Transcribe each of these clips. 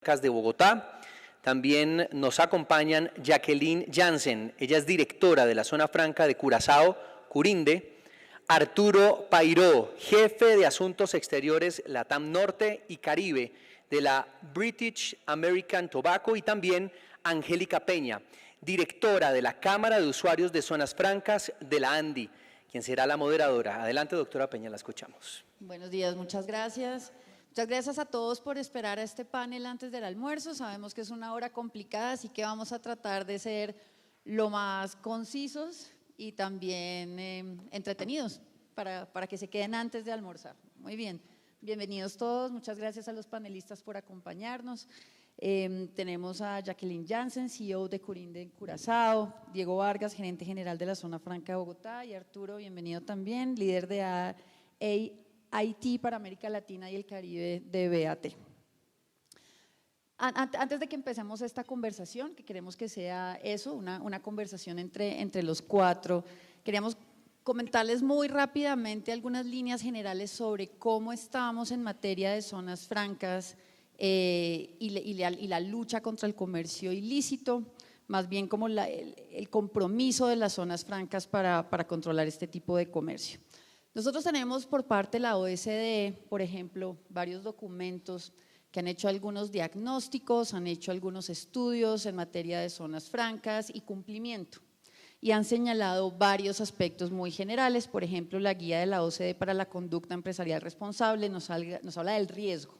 de Bogotá. También nos acompañan Jacqueline Jansen, ella es directora de la Zona Franca de Curazao, Curinde. Arturo Pairó, jefe de Asuntos Exteriores LATAM Norte y Caribe de la British American Tobacco, y también Angélica Peña, directora de la Cámara de Usuarios de Zonas Francas de la ANDI, quien será la moderadora. Adelante, doctora Peña, la escuchamos. Buenos días, muchas gracias. Muchas gracias a todos por esperar a este panel antes del almuerzo. Sabemos que es una hora complicada, así que vamos a tratar de ser lo más concisos y también entretenidos para que se queden antes de almorzar. Muy bien, bienvenidos todos, muchas gracias a los panelistas por acompañarnos. Tenemos a Jacqueline Jansen, CEO de Curinde Curazao, Diego Vargas, gerente general de la Zona Franca de Bogotá, y Arturo, bienvenido también, líder de AIT para América Latina y el Caribe de BAT. Antes de que empecemos esta conversación, que queremos que sea eso, una conversación entre los cuatro, queríamos comentarles muy rápidamente algunas líneas generales sobre cómo estamos en materia de zonas francas y la lucha contra el comercio ilícito, más bien como el compromiso de las zonas francas para controlar este tipo de comercio. Nosotros tenemos por parte de la OSD, por ejemplo, varios documentos que han hecho algunos diagnósticos, han hecho algunos estudios en materia de zonas francas y cumplimiento, y han señalado varios aspectos muy generales. Por ejemplo, la guía de la OCDE para la conducta empresarial responsable nos habla del riesgo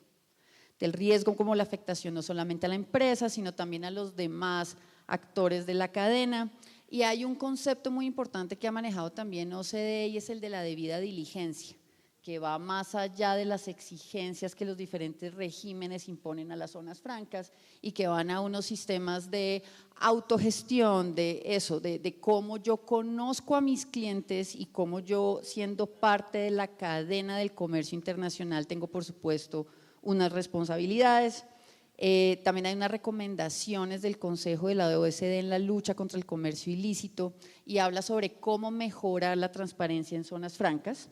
como la afectación no solamente a la empresa, sino también a los demás actores de la cadena. Y hay un concepto muy importante que ha manejado también OCDE, y es el de la debida diligencia, que va más allá de las exigencias que los diferentes regímenes imponen a las zonas francas y que van a unos sistemas de autogestión, de cómo yo conozco a mis clientes y cómo yo, siendo parte de la cadena del comercio internacional, tengo por supuesto unas responsabilidades. También hay unas recomendaciones del Consejo de la OSD en la lucha contra el comercio ilícito, y habla sobre cómo mejorar la transparencia en zonas francas.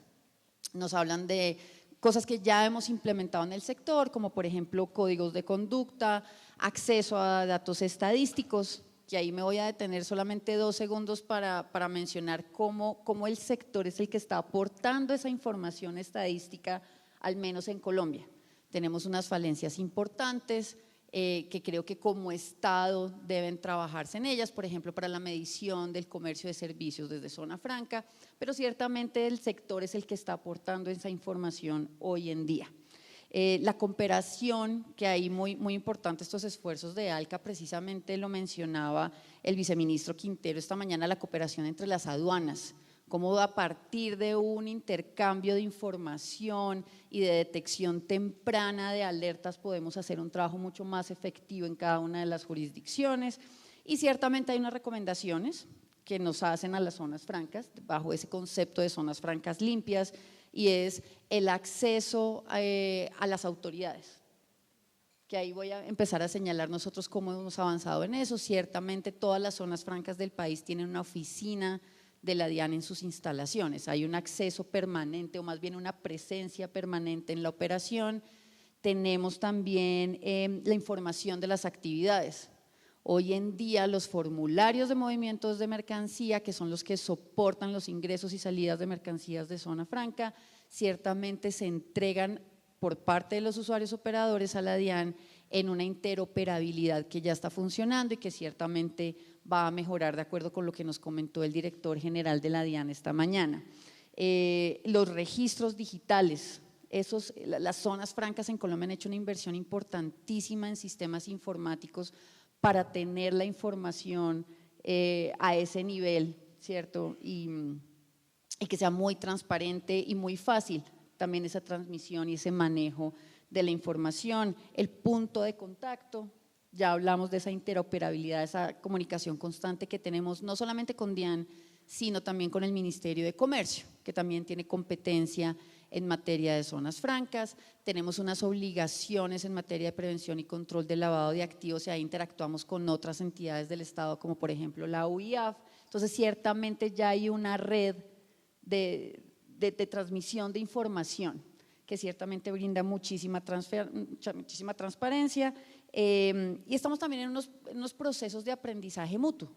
Nos hablan de cosas que ya hemos implementado en el sector, como por ejemplo códigos de conducta, acceso a datos estadísticos, que ahí me voy a detener solamente 2 segundos para mencionar cómo el sector es el que está aportando esa información estadística, al menos en Colombia. Tenemos unas falencias importantes que creo que como Estado deben trabajarse en ellas, por ejemplo, para la medición del comercio de servicios desde zona franca, pero ciertamente el sector es el que está aportando esa información hoy en día. La cooperación, que hay muy importante, estos esfuerzos de ALCA, precisamente lo mencionaba el viceministro Quintero esta mañana, la cooperación entre las aduanas, cómo a partir de un intercambio de información y de detección temprana de alertas podemos hacer un trabajo mucho más efectivo en cada una de las jurisdicciones. Y ciertamente hay unas recomendaciones que nos hacen a las zonas francas, bajo ese concepto de zonas francas limpias, y es el acceso a las autoridades, que ahí voy a empezar a señalar nosotros cómo hemos avanzado en eso. Ciertamente todas las zonas francas del país tienen una oficina de la DIAN en sus instalaciones, hay un acceso permanente, o más bien una presencia permanente en la operación. Tenemos también la información de las actividades. Hoy en día los formularios de movimientos de mercancía, que son los que soportan los ingresos y salidas de mercancías de zona franca, ciertamente se entregan por parte de los usuarios operadores a la DIAN en una interoperabilidad que ya está funcionando y que ciertamente va a mejorar de acuerdo con lo que nos comentó el director general de la DIAN esta mañana. Los registros digitales, las zonas francas en Colombia han hecho una inversión importantísima en sistemas informáticos para tener la información a ese nivel, ¿cierto? Y que sea muy transparente y muy fácil también esa transmisión y ese manejo de la información. El punto de contacto, ya hablamos de esa interoperabilidad, esa comunicación constante que tenemos no solamente con DIAN, sino también con el Ministerio de Comercio, que también tiene competencia en materia de zonas francas. Tenemos unas obligaciones en materia de prevención y control del lavado de activos, y ahí interactuamos con otras entidades del Estado, como por ejemplo la UIAF. Entonces ciertamente ya hay una red de transmisión de información que ciertamente brinda muchísima transparencia. Y estamos también en unos procesos de aprendizaje mutuo,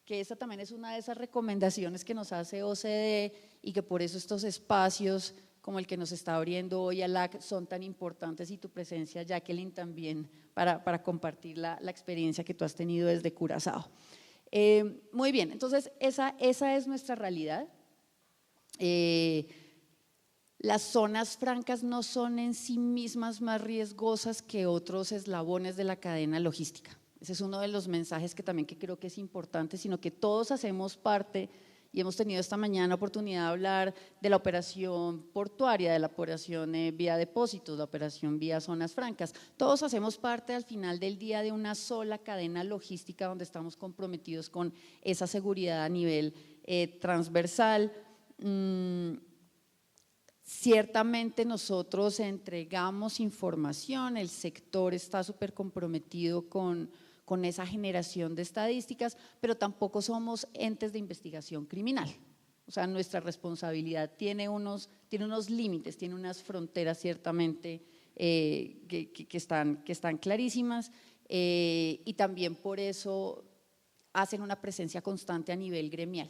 que esta también es una de esas recomendaciones que nos hace OCDE y que por eso estos espacios como el que nos está abriendo hoy ALAC son tan importantes, y tu presencia, Jacqueline, también para compartir la experiencia que tú has tenido desde Curazao. Muy bien, entonces esa es nuestra realidad. Las zonas francas no son en sí mismas más riesgosas que otros eslabones de la cadena logística. Ese es uno de los mensajes que también creo que es importante, sino que todos hacemos parte, y hemos tenido esta mañana oportunidad de hablar de la operación portuaria, de la operación vía depósitos, la operación vía zonas francas. Todos hacemos parte al final del día de una sola cadena logística donde estamos comprometidos con esa seguridad a nivel transversal. Ciertamente nosotros entregamos información, el sector está súper comprometido con esa generación de estadísticas, pero tampoco somos entes de investigación criminal. O sea, nuestra responsabilidad tiene unos límites, tiene unas fronteras ciertamente que están clarísimas, y también por eso hacen una presencia constante a nivel gremial.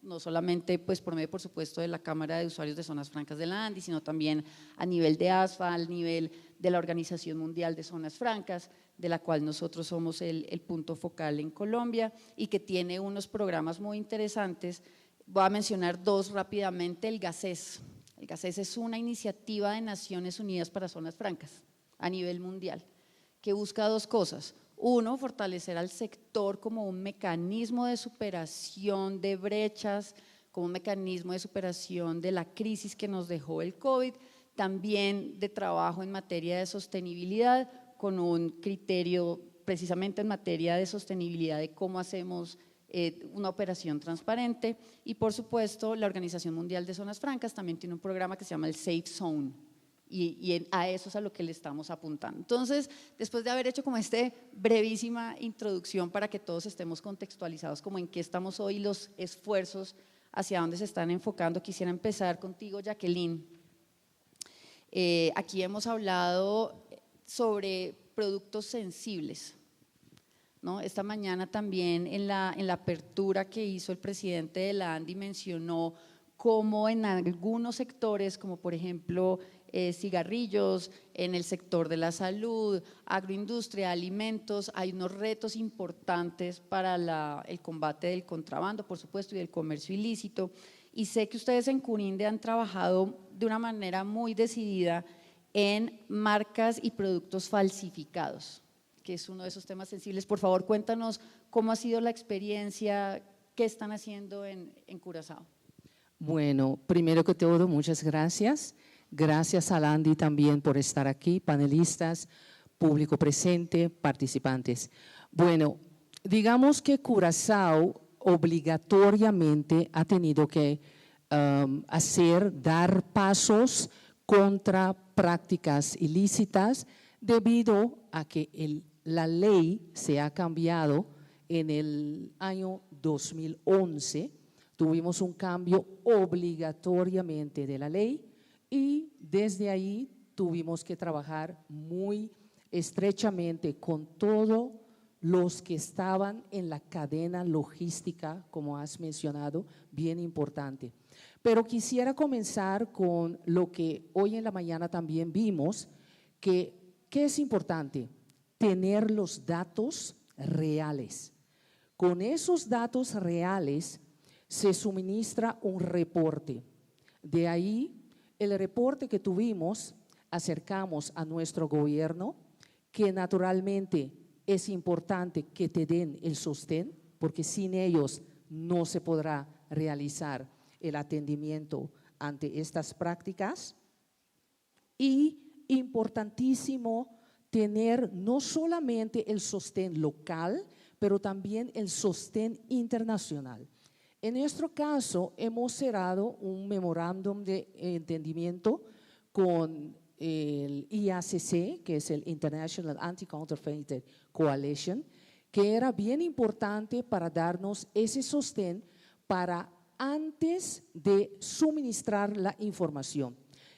No solamente pues por medio, por supuesto, de la Cámara de Usuarios de Zonas Francas de la ANDI, sino también a nivel de ASFA, al nivel de la Organización Mundial de Zonas Francas, de la cual nosotros somos el punto focal en Colombia, y que tiene unos programas muy interesantes. Voy a mencionar dos rápidamente. El GACES. El GACES es una iniciativa de Naciones Unidas para Zonas Francas a nivel mundial, que busca dos cosas. Uno, fortalecer al sector como un mecanismo de superación de brechas, como un mecanismo de superación de la crisis que nos dejó el COVID, también de trabajo en materia de sostenibilidad, con un criterio precisamente en materia de sostenibilidad de cómo hacemos una operación transparente. Y por supuesto la Organización Mundial de Zonas Francas también tiene un programa que se llama el Safe Zone, y a eso es a lo que le estamos apuntando. Entonces, después de haber hecho como brevísima introducción para que todos estemos contextualizados como en qué estamos hoy, los esfuerzos hacia dónde se están enfocando, quisiera empezar contigo, Jacqueline. Aquí hemos hablado sobre productos sensibles, ¿no? Esta mañana también en la apertura que hizo el presidente de la ANDI mencionó cómo en algunos sectores, como por ejemplo cigarrillos, en el sector de la salud, agroindustria, alimentos, hay unos retos importantes para el combate del contrabando, por supuesto, y del comercio ilícito. Y sé que ustedes en Curinde han trabajado de una manera muy decidida en marcas y productos falsificados, que es uno de esos temas sensibles. Por favor, cuéntanos cómo ha sido la experiencia, qué están haciendo en Curazao. Bueno, primero que todo, muchas gracias. Gracias a Andy también por estar aquí, panelistas, público presente, participantes. Bueno, digamos que Curazao obligatoriamente ha tenido que dar pasos contra prácticas ilícitas debido a que la ley se ha cambiado en el año 2011. Tuvimos un cambio obligatoriamente de la ley y desde ahí tuvimos que trabajar muy estrechamente con todos los que estaban en la cadena logística, como has mencionado, bien importante. Pero quisiera comenzar con lo que hoy en la mañana también vimos, que es importante tener los datos reales. Con esos datos reales se suministra un reporte. De ahí, el reporte que tuvimos, acercamos a nuestro gobierno, que naturalmente es importante que te den el sostén, porque sin ellos no se podrá realizar el atendimiento ante estas prácticas. Y importantísimo tener no solamente el sostén local, pero también el sostén internacional. En nuestro caso, hemos cerrado un memorándum de entendimiento con el IACC, que es el International Anti-Counterfeit Coalition, que era bien importante para darnos ese sostén para antes de suministrar la información.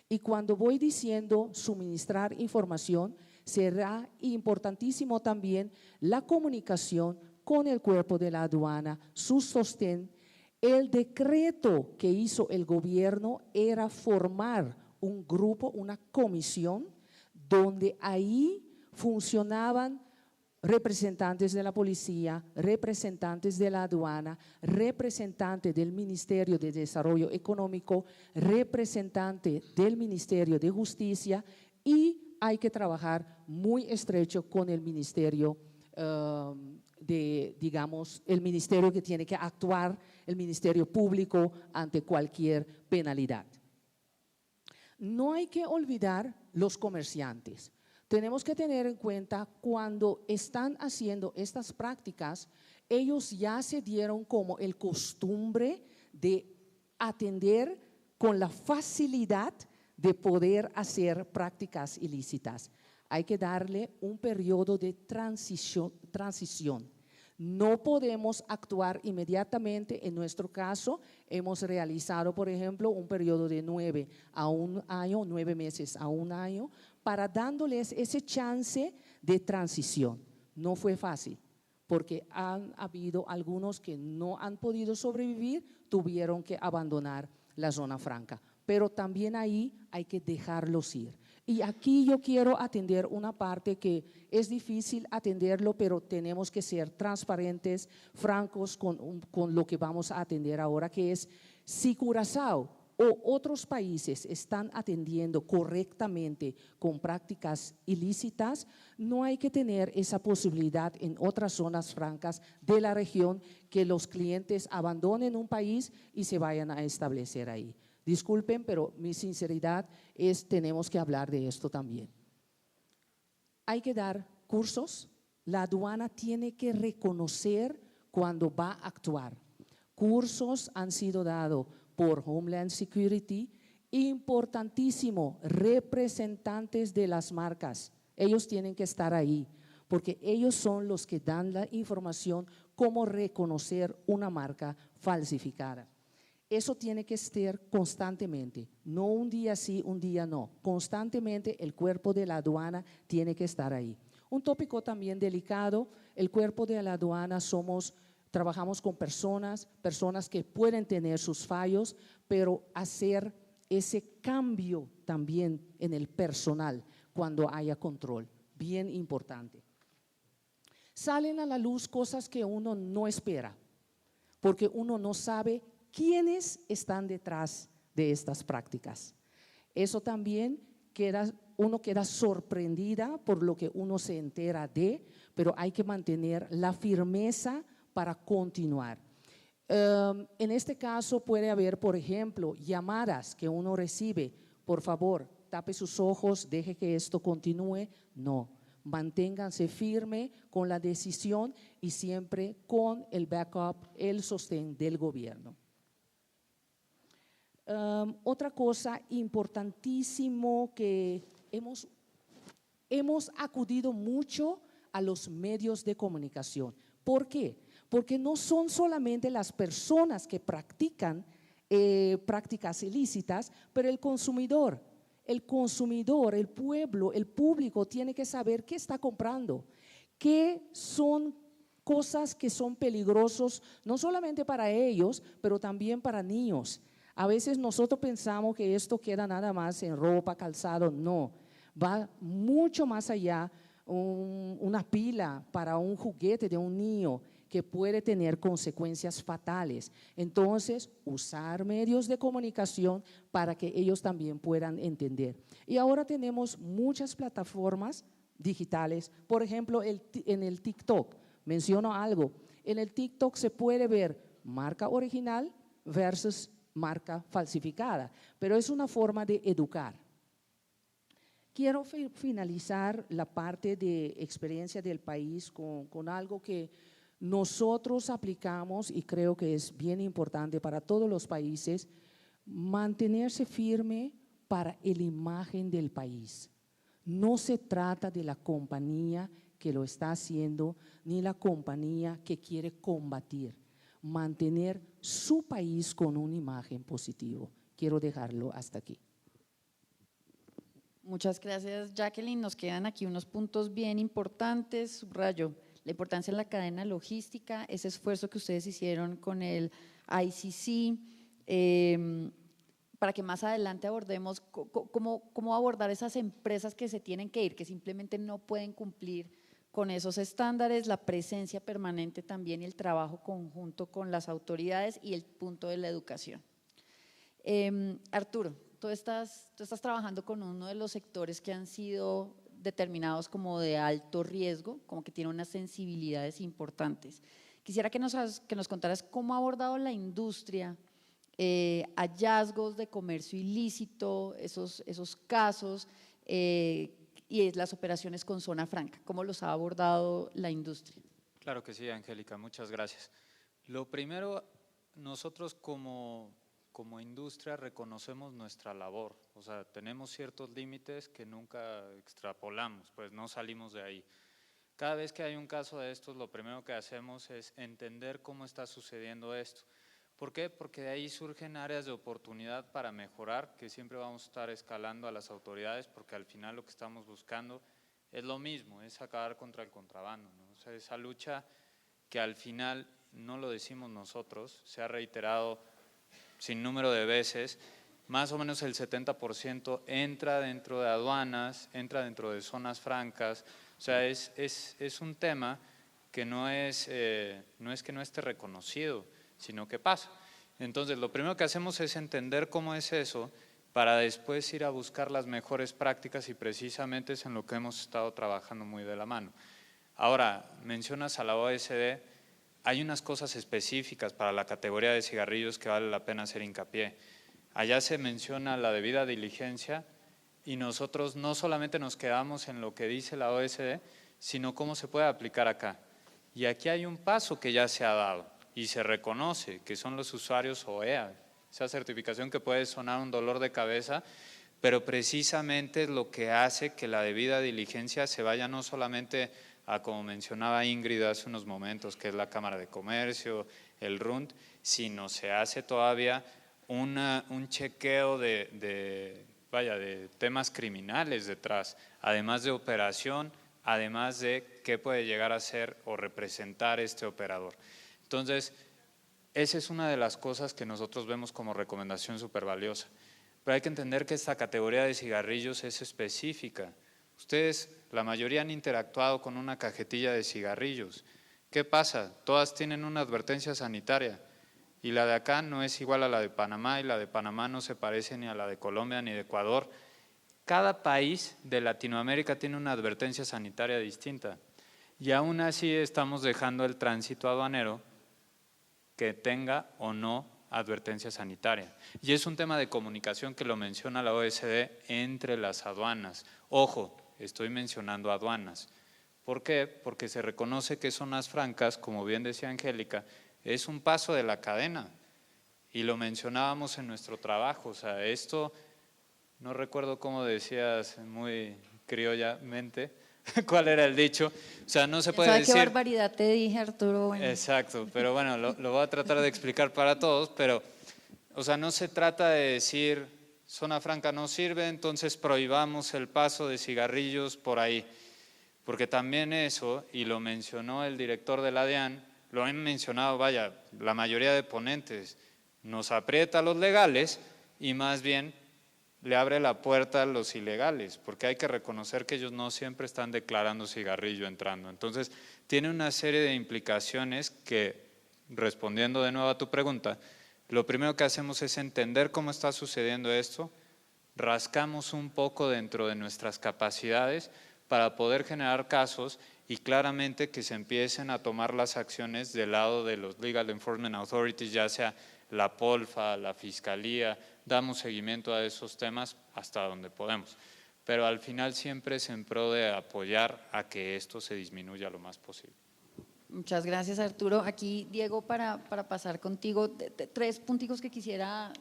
Y cuando voy diciendo suministrar información, será importantísimo también la comunicación con el cuerpo de la aduana, su sostén. El decreto que hizo el gobierno era formar un grupo, una comisión, donde ahí funcionaban representantes de la policía, representantes de la aduana, representantes del Ministerio de Desarrollo Económico, representante del Ministerio de Justicia, y hay que trabajar muy estrecho con el Ministerio digamos, el ministerio que tiene que actuar, el Ministerio Público ante cualquier penalidad. No hay que olvidar los comerciantes. Tenemos que tener en cuenta cuando están haciendo estas prácticas, ellos ya se dieron como el costumbre de atender con la facilidad de poder hacer prácticas ilícitas. Hay que darle un periodo de transición. No podemos actuar inmediatamente. En nuestro caso, hemos realizado, por ejemplo, un periodo de 9 a 1 año, 9 meses a 1 año, para dándoles ese chance de transición. No fue fácil, porque han habido algunos que no han podido sobrevivir, tuvieron que abandonar la zona franca, pero también ahí hay que dejarlos ir. Y aquí yo quiero atender una parte que es difícil atenderlo, pero tenemos que ser transparentes, francos con lo que vamos a atender ahora, que es si Curazao o otros países están atendiendo correctamente con prácticas ilícitas, no hay que tener esa posibilidad en otras zonas francas de la región que los clientes abandonen un país y se vayan a establecer ahí. Disculpen, pero mi sinceridad es, tenemos que hablar de esto también. Hay que dar cursos, la aduana tiene que reconocer cuando va a actuar. Cursos han sido dados por Homeland Security, importantísimo, representantes de las marcas, ellos tienen que estar ahí, porque ellos son los que dan la información cómo reconocer una marca falsificada. Eso tiene que estar constantemente, no un día sí, un día no. Constantemente el cuerpo de la aduana tiene que estar ahí. Un tópico también delicado, el cuerpo de la aduana trabajamos con personas que pueden tener sus fallos, pero hacer ese cambio también en el personal cuando haya control, bien importante. Salen a la luz cosas que uno no espera, porque uno no sabe quiénes están detrás de estas prácticas. Eso también uno queda sorprendida por lo que uno se entera de, pero hay que mantener la firmeza para continuar. En este caso puede haber, por ejemplo, llamadas que uno recibe, por favor, tape sus ojos, deje que esto continúe. No, manténganse firme con la decisión y siempre con el backup, el sostén del gobierno. Otra cosa importantísimo que hemos acudido mucho a los medios de comunicación. ¿Por qué? Porque no son solamente las personas que practican prácticas ilícitas, pero el consumidor, el pueblo, el público tiene que saber qué está comprando, qué son cosas que son peligrosos, no solamente para ellos, pero también para niños. A veces nosotros pensamos que esto queda nada más en ropa, calzado, no, va mucho más allá. Una pila para un juguete de un niño que puede tener consecuencias fatales. Entonces, usar medios de comunicación para que ellos también puedan entender. Y ahora tenemos muchas plataformas digitales, por ejemplo, en el TikTok, menciono algo, en el TikTok se puede ver marca original versus marca falsificada, pero es una forma de educar. Quiero finalizar la parte de experiencia del país con algo que nosotros aplicamos y creo que es bien importante para todos los países, mantenerse firme para la imagen del país. No se trata de la compañía que lo está haciendo ni la compañía que quiere combatir. Mantener su país con una imagen positiva. Quiero dejarlo hasta aquí. Muchas gracias, Jacqueline. Nos quedan aquí unos puntos bien importantes. Subrayo la importancia de la cadena logística, ese esfuerzo que ustedes hicieron con el ICC, para que más adelante abordemos cómo abordar esas empresas que se tienen que ir, que simplemente no pueden cumplir con esos estándares, la presencia permanente también y el trabajo conjunto con las autoridades y el punto de la educación. Arturo, tú estás trabajando con uno de los sectores que han sido determinados como de alto riesgo, como que tiene unas sensibilidades importantes. Quisiera que nos contaras cómo ha abordado la industria hallazgos de comercio ilícito, esos casos y las operaciones con zona franca, cómo los ha abordado la industria. Claro que sí, Angélica, muchas gracias. Lo primero, nosotros como industria reconocemos nuestra labor, o sea, tenemos ciertos límites que nunca extrapolamos, pues no salimos de ahí. Cada vez que hay un caso de estos, lo primero que hacemos es entender cómo está sucediendo esto. ¿Por qué? Porque de ahí surgen áreas de oportunidad para mejorar, que siempre vamos a estar escalando a las autoridades, porque al final lo que estamos buscando es lo mismo, es acabar contra el contrabando, ¿no? O sea, esa lucha que al final no lo decimos nosotros, se ha reiterado sin número de veces, más o menos el 70% entra dentro de aduanas, entra dentro de zonas francas, o sea, es un tema que no es que no esté reconocido, sino que pasa. Entonces, lo primero que hacemos es entender cómo es eso, para después ir a buscar las mejores prácticas y precisamente es en lo que hemos estado trabajando muy de la mano. Ahora, mencionas a la OSD, hay unas cosas específicas para la categoría de cigarrillos que vale la pena hacer hincapié. Allá se menciona la debida diligencia y nosotros no solamente nos quedamos en lo que dice la OSD, sino cómo se puede aplicar acá. Y aquí hay un paso que ya se ha dado y se reconoce, que son los usuarios OEA, esa certificación que puede sonar un dolor de cabeza, pero precisamente es lo que hace que la debida diligencia se vaya no solamente a, como mencionaba Ingrid hace unos momentos, que es la Cámara de Comercio, el RUND, sino se hace todavía un chequeo de temas criminales detrás, además de operación, además de qué puede llegar a ser o representar este operador. Entonces, esa es una de las cosas que nosotros vemos como recomendación súper valiosa. Pero hay que entender que esta categoría de cigarrillos es específica. Ustedes, la mayoría han interactuado con una cajetilla de cigarrillos. ¿Qué pasa? Todas tienen una advertencia sanitaria y la de acá no es igual a la de Panamá y la de Panamá no se parece ni a la de Colombia ni de Ecuador. Cada país de Latinoamérica tiene una advertencia sanitaria distinta y aún así estamos dejando el tránsito aduanero que tenga o no advertencia sanitaria. Y es un tema de comunicación que lo menciona la OSD entre las aduanas. Ojo, estoy mencionando aduanas. ¿Por qué? Porque se reconoce que zonas francas, como bien decía Angélica, es un paso de la cadena. Y lo mencionábamos en nuestro trabajo. O sea, esto, no recuerdo cómo decías muy criollamente, ¿cuál era el dicho? O sea, no se puede decir… ¿Qué barbaridad te dije, Arturo? Bueno. Exacto, pero bueno, lo voy a tratar de explicar para todos, pero, o sea, no se trata de decir zona franca no sirve, entonces prohibamos el paso de cigarrillos por ahí, porque también eso, y lo mencionó el director de la DEAN, lo han mencionado, vaya, la mayoría de ponentes, nos aprieta a los legales y más bien le abre la puerta a los ilegales, porque hay que reconocer que ellos no siempre están declarando cigarrillo entrando. Entonces, tiene una serie de implicaciones que, respondiendo de nuevo a tu pregunta, lo primero que hacemos es entender cómo está sucediendo esto, rascamos un poco dentro de nuestras capacidades para poder generar casos y claramente que se empiecen a tomar las acciones del lado de los Legal Enforcement Authorities, ya sea la POLFA, la Fiscalía, damos seguimiento a esos temas hasta donde podemos, pero al final siempre es en pro de apoyar a que esto se disminuya lo más posible. Muchas gracias, Arturo. Aquí, Diego, para pasar contigo, tres punticos que quisiera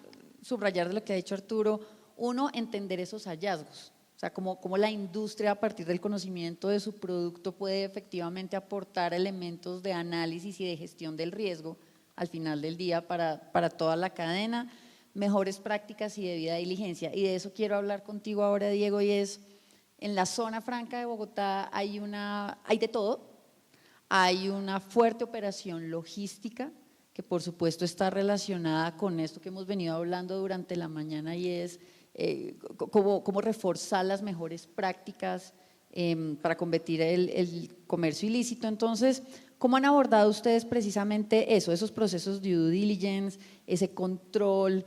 subrayar de lo que ha dicho Arturo. Uno, entender esos hallazgos, o sea, cómo la industria a partir del conocimiento de su producto puede efectivamente aportar elementos de análisis y de gestión del riesgo al final del día para toda la cadena. mejores prácticas y debida diligencia. Y de eso quiero hablar contigo ahora, Diego, y es, en la zona franca de Bogotá hay de todo, hay una fuerte operación logística, que por supuesto está relacionada con esto que hemos venido hablando durante la mañana, y es cómo reforzar las mejores prácticas para combatir el comercio ilícito. Entonces, ¿cómo han abordado ustedes precisamente eso, esos procesos de due diligence, ese control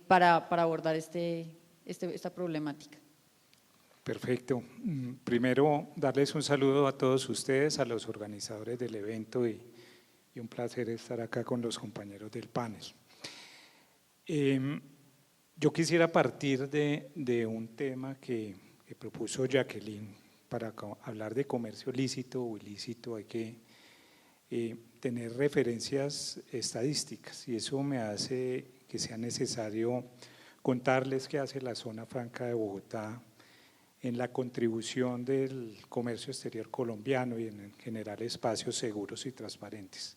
para abordar esta problemática? Perfecto. Primero, darles un saludo a todos ustedes, a los organizadores del evento y un placer estar acá con los compañeros del panel. Yo quisiera partir de un tema que propuso Jacqueline. Para hablar de comercio lícito o ilícito hay que tener referencias estadísticas, y eso me hace que sea necesario contarles qué hace la zona franca de Bogotá en la contribución del comercio exterior colombiano y en generar espacios seguros y transparentes.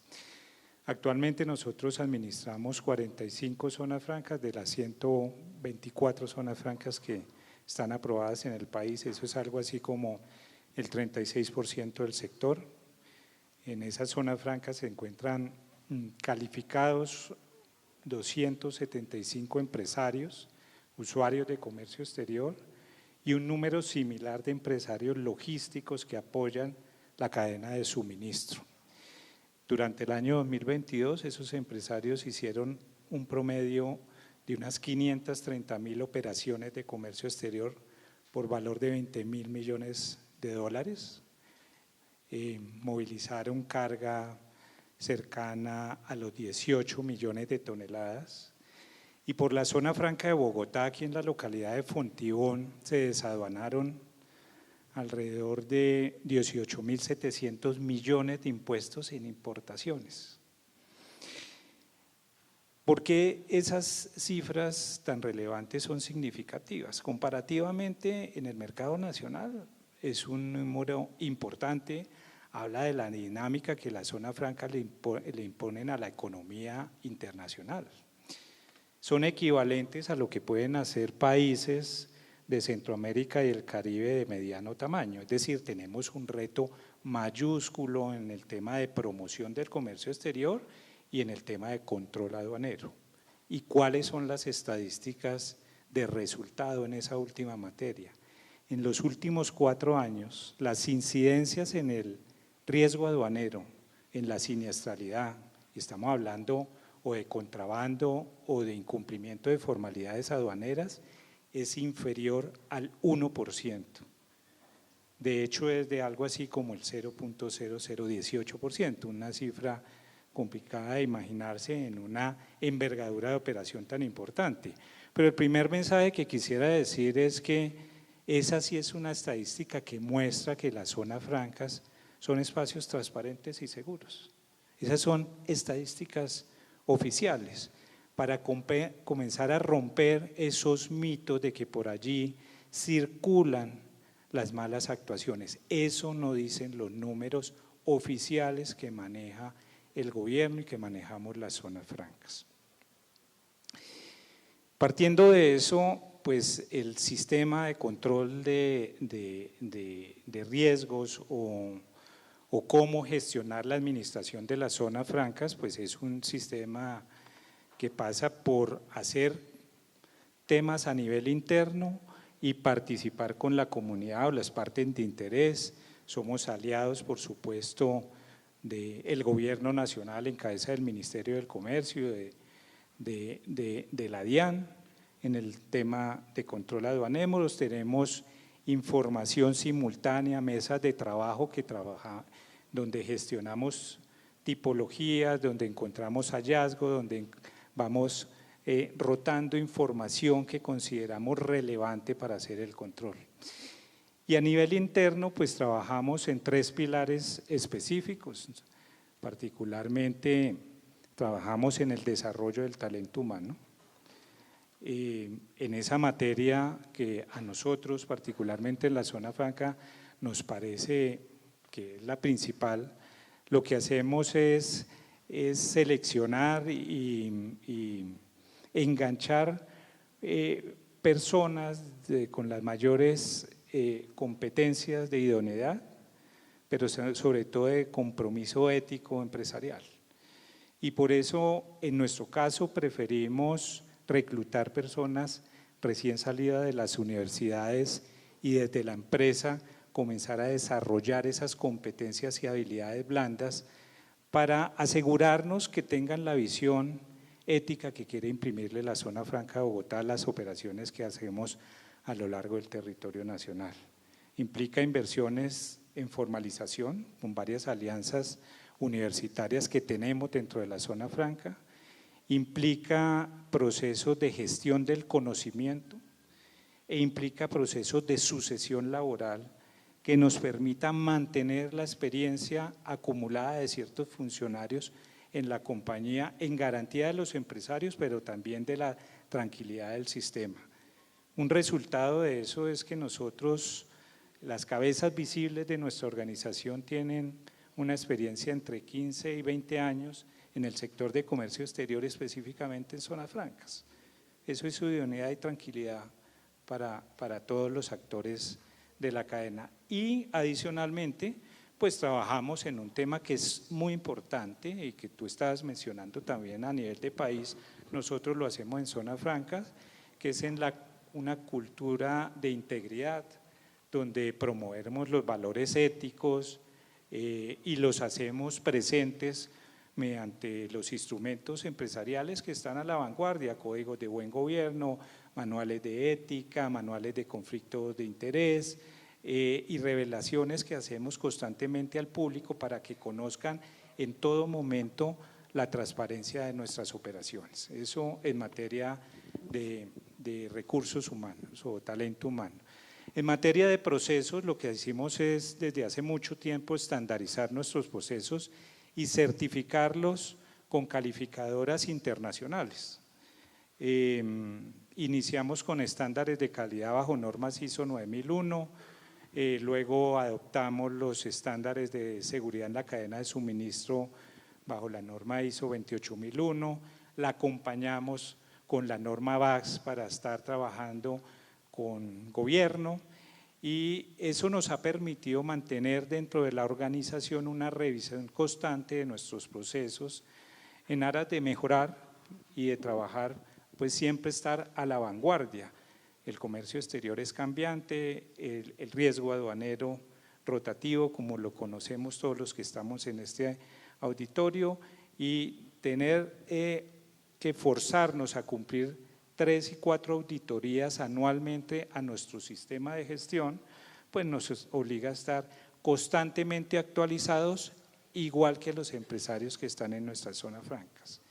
Actualmente nosotros administramos 45 zonas francas de las 124 zonas francas que están aprobadas en el país. Eso es algo así como el 36% del sector. En esas zonas francas se encuentran calificados 275 empresarios, usuarios de comercio exterior, y un número similar de empresarios logísticos que apoyan la cadena de suministro. Durante el año 2022, esos empresarios hicieron un promedio de unas 530.000 operaciones de comercio exterior por valor de 20.000 millones de dólares. Movilizaron carga cercana a los 18 millones de toneladas. Y por la zona franca de Bogotá, aquí en la localidad de Fontibón, se desaduanaron alrededor de 18.700 millones de impuestos en importaciones. ¿Por qué esas cifras tan relevantes son significativas? Comparativamente en el mercado nacional es un número importante, habla de la dinámica que la zona franca le imponen a la economía internacional. Son equivalentes a lo que pueden hacer países de Centroamérica y el Caribe de mediano tamaño, es decir, tenemos un reto mayúsculo en el tema de promoción del comercio exterior y en el tema de control aduanero. ¿Y cuáles son las estadísticas de resultado en esa última materia? En los últimos 4 años, las incidencias en el riesgo aduanero, en la siniestralidad, y estamos hablando o de contrabando o de incumplimiento de formalidades aduaneras, es inferior al 1%. De hecho, es de algo así como el 0.0018%, una cifra complicada de imaginarse en una envergadura de operación tan importante. Pero el primer mensaje que quisiera decir es que esa sí es una estadística que muestra que las zonas francas son espacios transparentes y seguros. Esas son estadísticas oficiales para comenzar a romper esos mitos de que por allí circulan las malas actuaciones. Eso no dicen los números oficiales que maneja el gobierno y que manejamos las zonas francas. Partiendo de eso, pues el sistema de control de riesgos o cómo gestionar la administración de las zonas francas, pues es un sistema que pasa por hacer temas a nivel interno y participar con la comunidad o las partes de interés. Somos aliados, por supuesto, del gobierno nacional en cabeza del Ministerio del Comercio, de la DIAN, en el tema de control aduanero. Tenemos información simultánea, mesas de trabajo donde gestionamos tipologías, donde encontramos hallazgos, donde vamos rotando información que consideramos relevante para hacer el control. Y a nivel interno, pues trabajamos en 3 pilares específicos, particularmente trabajamos en el desarrollo del talento humano. En esa materia que a nosotros, particularmente en la zona franca, nos parece que es la principal, lo que hacemos es seleccionar y enganchar personas con las mayores competencias de idoneidad, pero sobre todo de compromiso ético empresarial. Y por eso, en nuestro caso, preferimos reclutar personas recién salidas de las universidades y desde la empresa comenzar a desarrollar esas competencias y habilidades blandas para asegurarnos que tengan la visión ética que quiere imprimirle la Zona Franca de Bogotá a las operaciones que hacemos a lo largo del territorio nacional. Implica inversiones en formalización con varias alianzas universitarias que tenemos dentro de la Zona Franca, implica procesos de gestión del conocimiento e implica procesos de sucesión laboral que nos permitan mantener la experiencia acumulada de ciertos funcionarios en la compañía en garantía de los empresarios, pero también de la tranquilidad del sistema. Un resultado de eso es que nosotros, las cabezas visibles de nuestra organización, tienen una experiencia entre 15 y 20 años en el sector de comercio exterior, específicamente en zonas francas. Eso es idoneidad y tranquilidad para todos los actores de la cadena. Y adicionalmente, pues trabajamos en un tema que es muy importante y que tú estabas mencionando también a nivel de país, nosotros lo hacemos en zonas francas, que es en una cultura de integridad, donde promovemos los valores éticos y los hacemos presentes mediante los instrumentos empresariales que están a la vanguardia, códigos de buen gobierno, manuales de ética, manuales de conflictos de interés y revelaciones que hacemos constantemente al público para que conozcan en todo momento la transparencia de nuestras operaciones. Eso en materia de recursos humanos o talento humano. En materia de procesos, lo que hicimos es desde hace mucho tiempo estandarizar nuestros procesos y certificarlos con calificadoras internacionales. Iniciamos con estándares de calidad bajo normas ISO 9001, luego adoptamos los estándares de seguridad en la cadena de suministro bajo la norma ISO 28001, la acompañamos con la norma VAX para estar trabajando con gobierno y eso nos ha permitido mantener dentro de la organización una revisión constante de nuestros procesos en aras de mejorar y de trabajar, pues siempre estar a la vanguardia. El comercio exterior es cambiante, el riesgo aduanero rotativo, como lo conocemos todos los que estamos en este auditorio, y tener que forzarnos a cumplir 3 y 4 auditorías anualmente a nuestro sistema de gestión, pues nos obliga a estar constantemente actualizados, igual que los empresarios que están en nuestras zonas francas.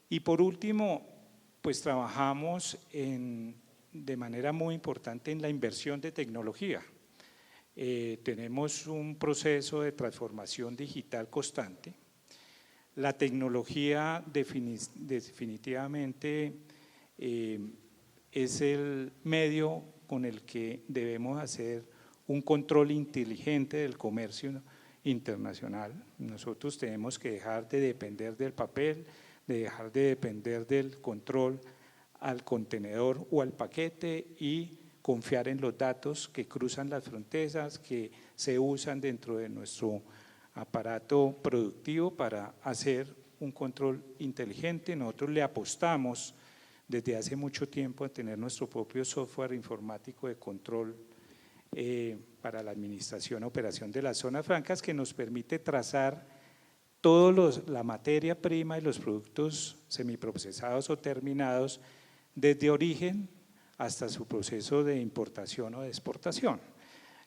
Y por último, pues trabajamos de manera muy importante en la inversión de tecnología. Tenemos un proceso de transformación digital constante. La tecnología definitivamente es el medio con el que debemos hacer un control inteligente del comercio internacional. Nosotros tenemos que dejar de depender del papel, de dejar de depender del control al contenedor o al paquete y confiar en los datos que cruzan las fronteras, que se usan dentro de nuestro aparato productivo para hacer un control inteligente. Nosotros le apostamos desde hace mucho tiempo a tener nuestro propio software informático de control para la administración y operación de las zonas francas, que nos permite trazar la materia prima y los productos semiprocesados o terminados desde origen hasta su proceso de importación o de exportación.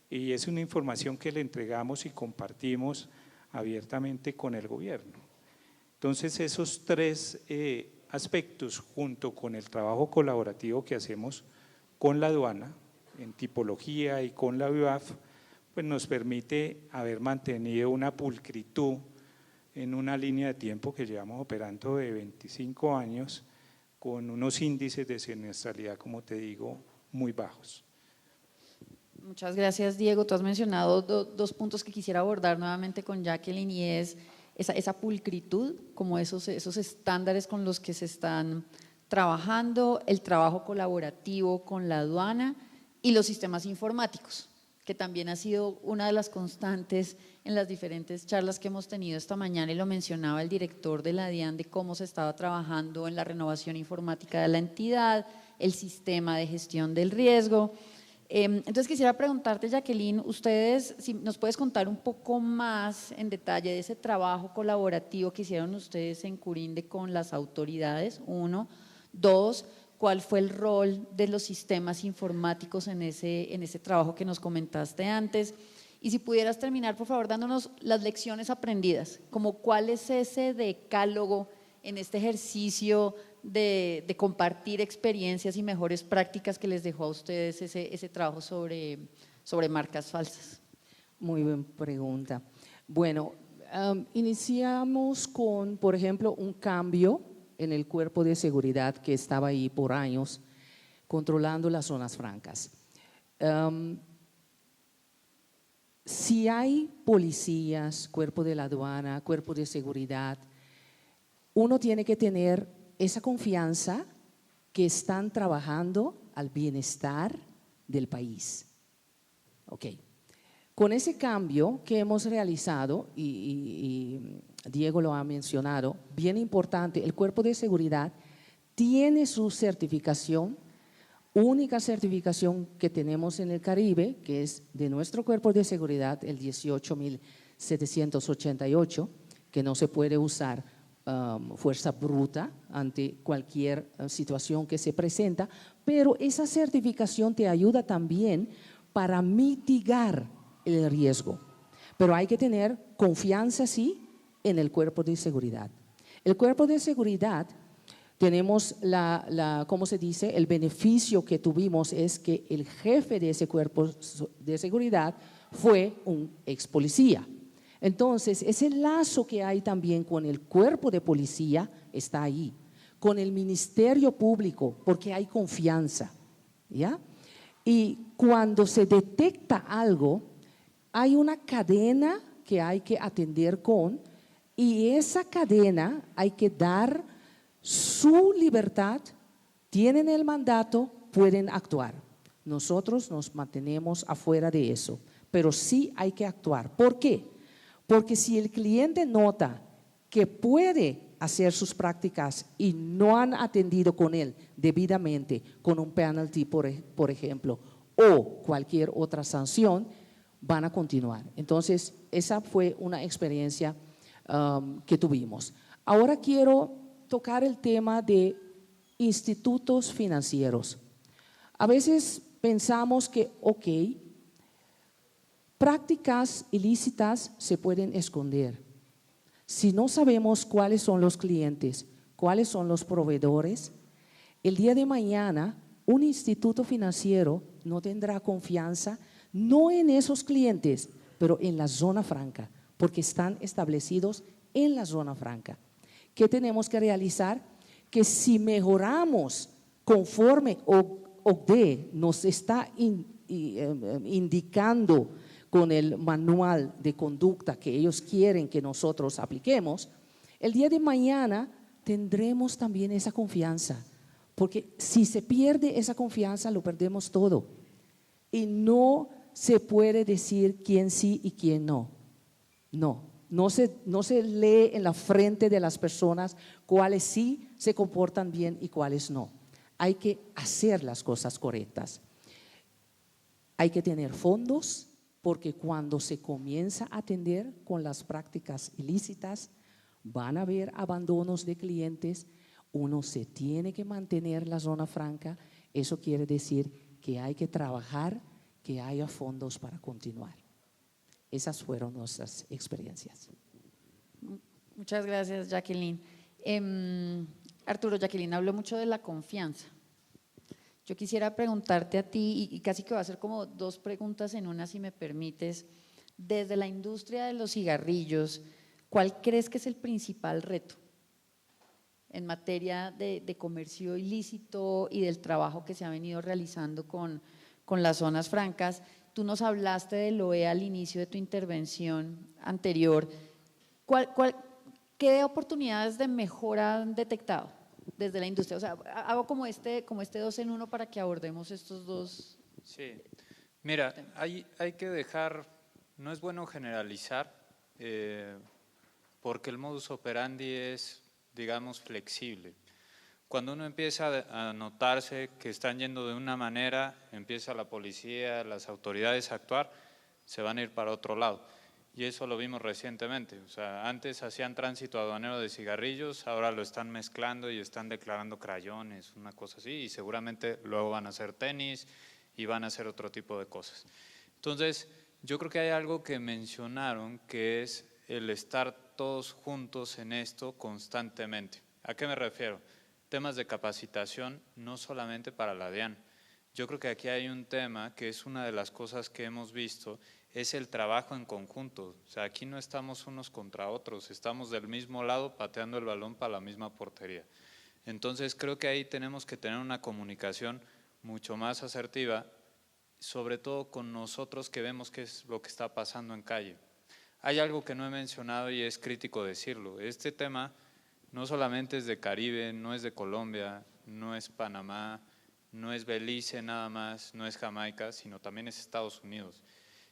Y es una información que le entregamos y compartimos abiertamente con el gobierno. Entonces, esos 3 aspectos, junto con el trabajo colaborativo que hacemos con la aduana, en tipología y con la UIAF, pues nos permite haber mantenido una pulcritud en una línea de tiempo que llevamos operando de 25 años, con unos índices de siniestralidad, como te digo, muy bajos. Muchas gracias, Diego. Tú has mencionado dos puntos que quisiera abordar nuevamente con Jacqueline, y es esa pulcritud, como esos estándares con los que se están trabajando, el trabajo colaborativo con la aduana y los sistemas informáticos, que también ha sido una de las constantes en las diferentes charlas que hemos tenido esta mañana, y lo mencionaba el director de la DIAN, de cómo se estaba trabajando en la renovación informática de la entidad, el sistema de gestión del riesgo. Entonces quisiera preguntarte, Jacqueline, ustedes, si nos puedes contar un poco más en detalle de ese trabajo colaborativo que hicieron ustedes en Curinde con las autoridades, uno. Dos, ¿cuál fue el rol de los sistemas informáticos en ese trabajo que nos comentaste antes? Y si pudieras terminar, por favor, dándonos las lecciones aprendidas, como cuál es ese decálogo en este ejercicio de compartir experiencias y mejores prácticas que les dejó a ustedes ese trabajo sobre marcas falsas. Muy buena pregunta. Bueno, iniciamos con, por ejemplo, un cambio en el cuerpo de seguridad que estaba ahí por años, controlando las zonas francas. Si hay policías, cuerpo de la aduana, cuerpo de seguridad, uno tiene que tener esa confianza que están trabajando al bienestar del país. Ok. Con ese cambio que hemos realizado, y Diego lo ha mencionado, bien importante, el cuerpo de seguridad tiene su certificación, única certificación que tenemos en el Caribe, que es de nuestro cuerpo de seguridad, el 18.788, que no se puede usar fuerza bruta ante cualquier situación que se presenta, pero esa certificación te ayuda también para mitigar el riesgo. Pero hay que tener confianza, sí, en el cuerpo de seguridad. El cuerpo de seguridad, tenemos ¿cómo se dice? El beneficio que tuvimos es que el jefe de ese cuerpo de seguridad fue un ex policía. Entonces, ese lazo que hay también con el cuerpo de policía está ahí, con el Ministerio Público, porque hay confianza, ¿ya? Y cuando se detecta algo, hay una cadena que hay que atender con, y esa cadena hay que dar su libertad, tienen el mandato, pueden actuar. Nosotros nos mantenemos afuera de eso, pero sí hay que actuar. ¿Por qué? Porque si el cliente nota que puede hacer sus prácticas y no han atendido con él debidamente, con un penalty, por ejemplo, o cualquier otra sanción, van a continuar. Entonces, esa fue una experiencia que tuvimos. Ahora quiero tocar el tema de institutos financieros. A veces pensamos que, ok, prácticas ilícitas se pueden esconder. Si no sabemos cuáles son los clientes, cuáles son los proveedores, el día de mañana un instituto financiero no tendrá confianza, no en esos clientes, pero en la zona franca, porque están establecidos en la zona franca. ¿Qué tenemos que realizar? Que si mejoramos conforme OCDE nos está indicando con el manual de conducta que ellos quieren que nosotros apliquemos, el día de mañana tendremos también esa confianza, porque si se pierde esa confianza lo perdemos todo y no se puede decir quién sí y quién no. No se lee en la frente de las personas cuáles sí se comportan bien y cuáles no. Hay que hacer las cosas correctas. Hay que tener fondos, porque cuando se comienza a atender con las prácticas ilícitas, van a haber abandonos de clientes, uno se tiene que mantener la zona franca, eso quiere decir que hay que trabajar, que haya fondos para continuar. Esas fueron nuestras experiencias. Muchas gracias, Jacqueline. Arturo, Jacqueline habló mucho de la confianza. Yo quisiera preguntarte a ti, y casi que va a ser como dos preguntas en una, si me permites. Desde la industria de los cigarrillos, ¿cuál crees que es el principal reto en materia de comercio ilícito y del trabajo que se ha venido realizando con las zonas francas? Tú nos hablaste del OE al inicio de tu intervención anterior. ¿Qué oportunidades de mejora han detectado? desde la industria? O sea, hago como este 2 en 1 para que abordemos estos dos. Sí, mira, hay que dejar, no es bueno generalizar, porque el modus operandi es, digamos, flexible. Cuando uno empieza a notarse que están yendo de una manera, empieza la policía, las autoridades a actuar, se van a ir para otro lado. Y eso lo vimos recientemente. O sea, antes hacían tránsito aduanero de cigarrillos, ahora lo están mezclando y están declarando crayones, una cosa así, y seguramente luego van a hacer tenis y van a hacer otro tipo de cosas. Entonces, yo creo que hay algo que mencionaron, que es el estar todos juntos en esto constantemente. ¿A qué me refiero? Temas de capacitación, no solamente para la DIAN. Yo creo que aquí hay un tema que es una de las cosas que hemos visto, es el trabajo en conjunto. O sea, aquí no estamos unos contra otros, estamos del mismo lado pateando el balón para la misma portería. Entonces, creo que ahí tenemos que tener una comunicación mucho más asertiva, sobre todo con nosotros que vemos qué es lo que está pasando en calle. Hay algo que no he mencionado y es crítico decirlo. Este tema no solamente es de Caribe, no es de Colombia, no es Panamá, no es Belice nada más, no es Jamaica, sino también es Estados Unidos.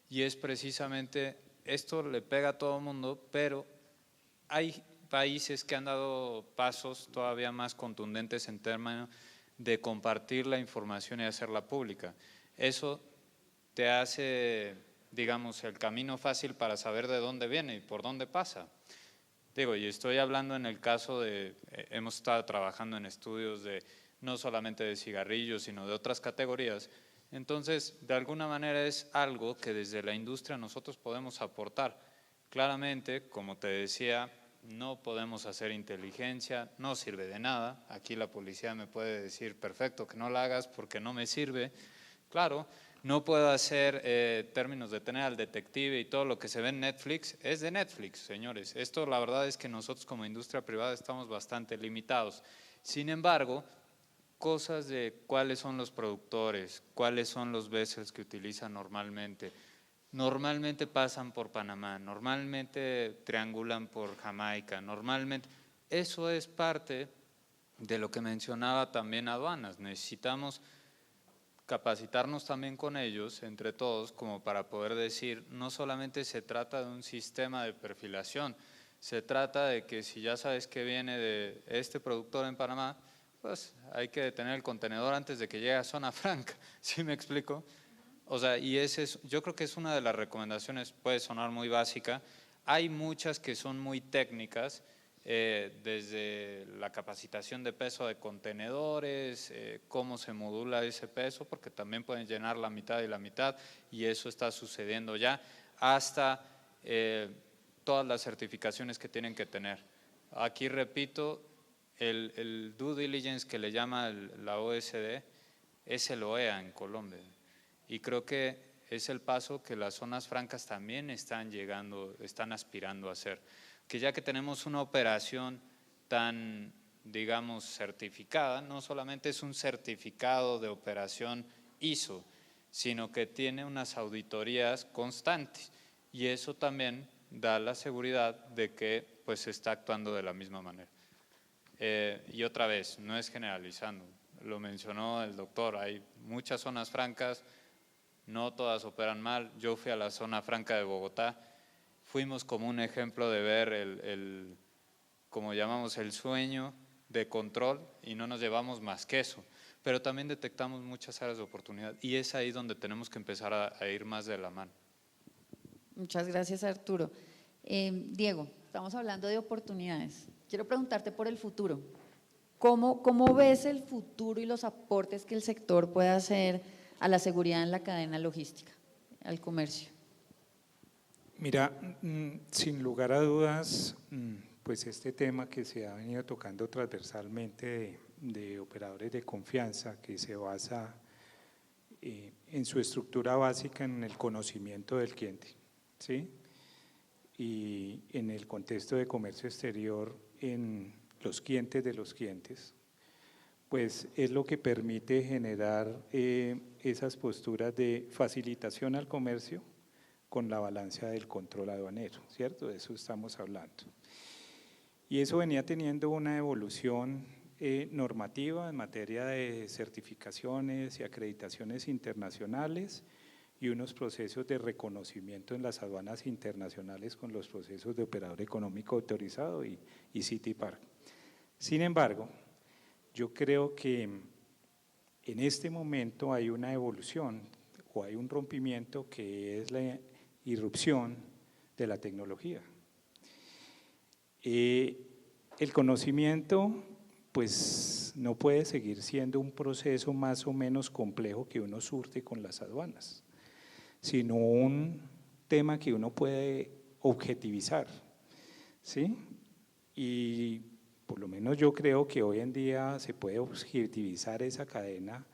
Y es precisamente, esto le pega a todo el mundo, pero hay países que han dado pasos todavía más contundentes en términos de compartir la información y hacerla pública. Eso te hace, digamos, el camino fácil para saber de dónde viene y por dónde pasa. Digo, y estoy hablando en el caso de, hemos estado trabajando en estudios de no solamente de cigarrillos, sino de otras categorías. Entonces, de alguna manera es algo que desde la industria nosotros podemos aportar. Claramente, como te decía, no podemos hacer inteligencia, no sirve de nada. Aquí la policía me puede decir, perfecto, que no la hagas porque no me sirve. Claro, no puedo hacer términos de tener al detective y todo lo que se ve en Netflix, es de Netflix, señores. Esto la verdad es que nosotros como industria privada estamos bastante limitados. Sin embargo, cosas de cuáles son los productores, cuáles son los vessels que utilizan normalmente. Normalmente pasan por Panamá, normalmente triangulan por Jamaica, normalmente. Eso es parte de lo que mencionaba también aduanas. Necesitamos capacitarnos también con ellos, entre todos, como para poder decir, no solamente se trata de un sistema de perfilación, se trata de que si ya sabes que viene de este productor en Panamá, pues hay que detener el contenedor antes de que llegue a zona franca, ¿sí me explico? O sea, y ese es, yo creo que es una de las recomendaciones, puede sonar muy básica, hay muchas que son muy técnicas, desde la capacitación de peso de contenedores, cómo se modula ese peso, porque también pueden llenar la mitad y la mitad, y eso está sucediendo ya, hasta todas las certificaciones que tienen que tener. Aquí repito, el due diligence que le llama la OSD es el OEA en Colombia, y creo que es el paso que las zonas francas también están llegando, están aspirando a hacer. Que ya que tenemos una operación tan, digamos, certificada, no solamente es un certificado de operación ISO, sino que tiene unas auditorías constantes y eso también da la seguridad de que pues se está actuando de la misma manera. Y otra vez, no es generalizando, lo mencionó el doctor, hay muchas zonas francas, no todas operan mal. Yo fui a la zona franca de Bogotá, fuimos como un ejemplo de ver como llamamos, el sueño de control y no nos llevamos más que eso, pero también detectamos muchas áreas de oportunidad y es ahí donde tenemos que empezar a ir más de la mano. Muchas gracias, Arturo. Diego, estamos hablando de oportunidades. Quiero preguntarte por el futuro. ¿Cómo ves el futuro y los aportes que el sector puede hacer a la seguridad en la cadena logística, al comercio? Mira, sin lugar a dudas, pues este tema que se ha venido tocando transversalmente de operadores de confianza, que se basa en su estructura básica en el conocimiento del cliente, ¿sí? Y en el contexto de comercio exterior, en los clientes de los clientes, pues es lo que permite generar esas posturas de facilitación al comercio con la balanza del control aduanero, ¿cierto? De eso estamos hablando. Y eso venía teniendo una evolución normativa en materia de certificaciones y acreditaciones internacionales y unos procesos de reconocimiento en las aduanas internacionales con los procesos de operador económico autorizado y City Park. Sin embargo, yo creo que en este momento hay una evolución o hay un rompimiento que es la irrupción de la tecnología. El conocimiento pues no puede seguir siendo un proceso más o menos complejo que uno surte con las aduanas, sino un tema que uno puede objetivizar, ¿sí? Y por lo menos yo creo que hoy en día se puede objetivizar esa cadena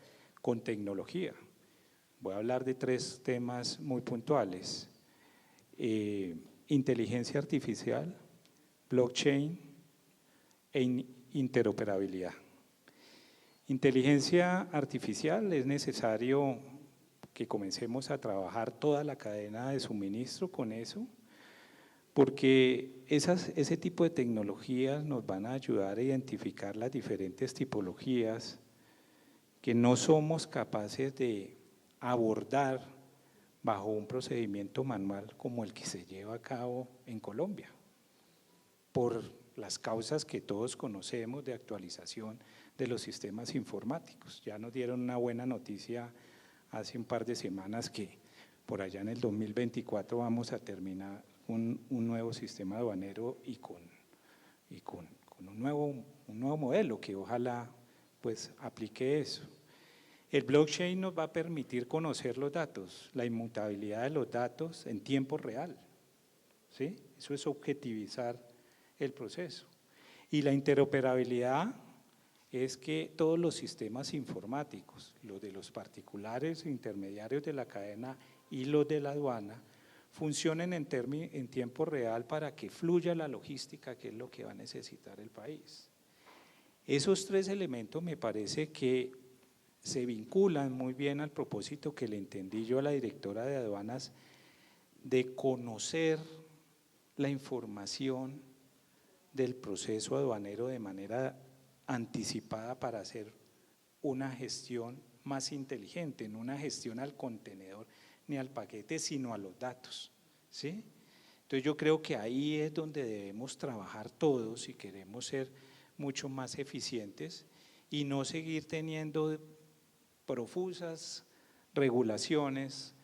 con tecnología. Voy a hablar de 3 temas muy puntuales: inteligencia artificial, blockchain e interoperabilidad. Inteligencia artificial, es necesario que comencemos a trabajar toda la cadena de suministro con eso, porque ese tipo de tecnologías nos van a ayudar a identificar las diferentes tipologías que no somos capaces de abordar bajo un procedimiento manual como el que se lleva a cabo en Colombia, por las causas que todos conocemos de actualización de los sistemas informáticos. Ya nos dieron una buena noticia hace un par de semanas que por allá en el 2024 vamos a terminar un nuevo sistema aduanero y con un nuevo modelo que ojalá pues aplique eso. El blockchain nos va a permitir conocer los datos, la inmutabilidad de los datos en tiempo real, ¿sí? Eso es objetivizar el proceso. Y la interoperabilidad es que todos los sistemas informáticos, los de los particulares, intermediarios de la cadena y los de la aduana, funcionen en tiempo real para que fluya la logística, que es lo que va a necesitar el país. Esos 3 elementos me parece que se vinculan muy bien al propósito que le entendí yo a la directora de aduanas de conocer la información del proceso aduanero de manera anticipada para hacer una gestión más inteligente, no una gestión al contenedor ni al paquete, sino a los datos, ¿sí? Entonces yo creo que ahí es donde debemos trabajar todos si queremos ser mucho más eficientes y no seguir teniendo profusas regulaciones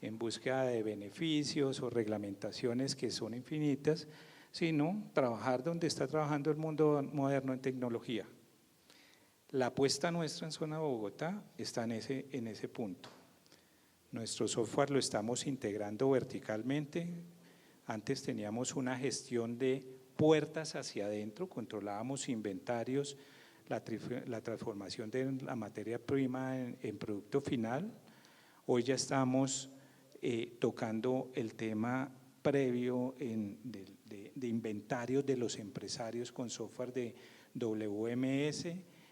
en búsqueda de beneficios o reglamentaciones que son infinitas, sino trabajar donde está trabajando el mundo moderno en tecnología. La apuesta nuestra en Zona Bogotá está en ese punto. Nuestro software lo estamos integrando verticalmente. Antes teníamos una gestión de puertas hacia adentro, controlábamos inventarios, la transformación de la materia prima en producto final. Hoy ya estamos tocando el tema previo de inventarios de los empresarios con software de WMS,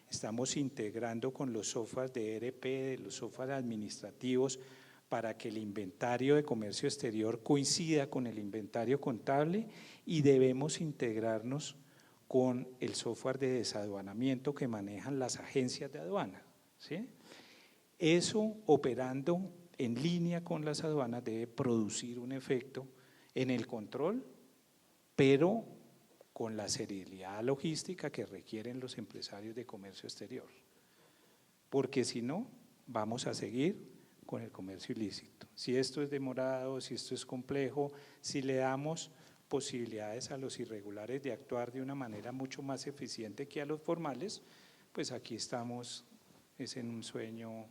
estamos integrando con los softwares de ERP, los softwares administrativos, para que el inventario de comercio exterior coincida con el inventario contable y debemos integrarnos con el software de desaduanamiento que manejan las agencias de aduana, ¿sí? Eso operando en línea con las aduanas debe producir un efecto en el control, pero con la seriedad logística que requieren los empresarios de comercio exterior, porque si no, vamos a seguir con el comercio ilícito. Si esto es demorado, si esto es complejo, si le damos posibilidades a los irregulares de actuar de una manera mucho más eficiente que a los formales, pues aquí estamos, es en un sueño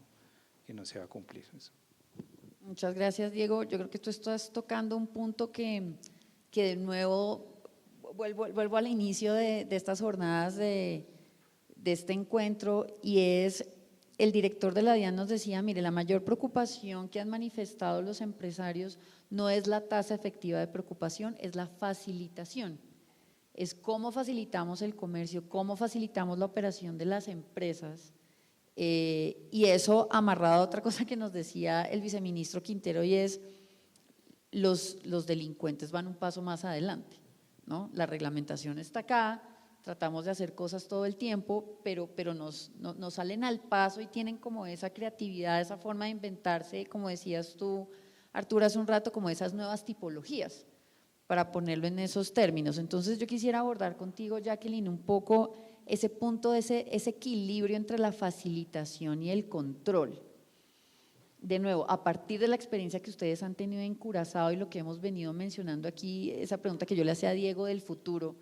que no se va a cumplir. Muchas gracias, Diego. Yo creo que tú estás tocando un punto que de nuevo vuelvo al inicio de estas jornadas de este encuentro, y es el director de la DIAN nos decía, mire, la mayor preocupación que han manifestado los empresarios no es la tasa efectiva de preocupación, es la facilitación. Es cómo facilitamos el comercio, cómo facilitamos la operación de las empresas. Y eso amarrado a otra cosa que nos decía el viceministro Quintero, y es los delincuentes van un paso más adelante, ¿no? La reglamentación está acá, tratamos de hacer cosas todo el tiempo, pero nos salen al paso y tienen como esa creatividad, esa forma de inventarse, como decías tú, Arturo, hace un rato, como esas nuevas tipologías, para ponerlo en esos términos. Entonces yo quisiera abordar contigo, Jacqueline, un poco ese punto, ese equilibrio entre la facilitación y el control. De nuevo, a partir de la experiencia que ustedes han tenido en Curazao y lo que hemos venido mencionando aquí, esa pregunta que yo le hacía a Diego del futuro,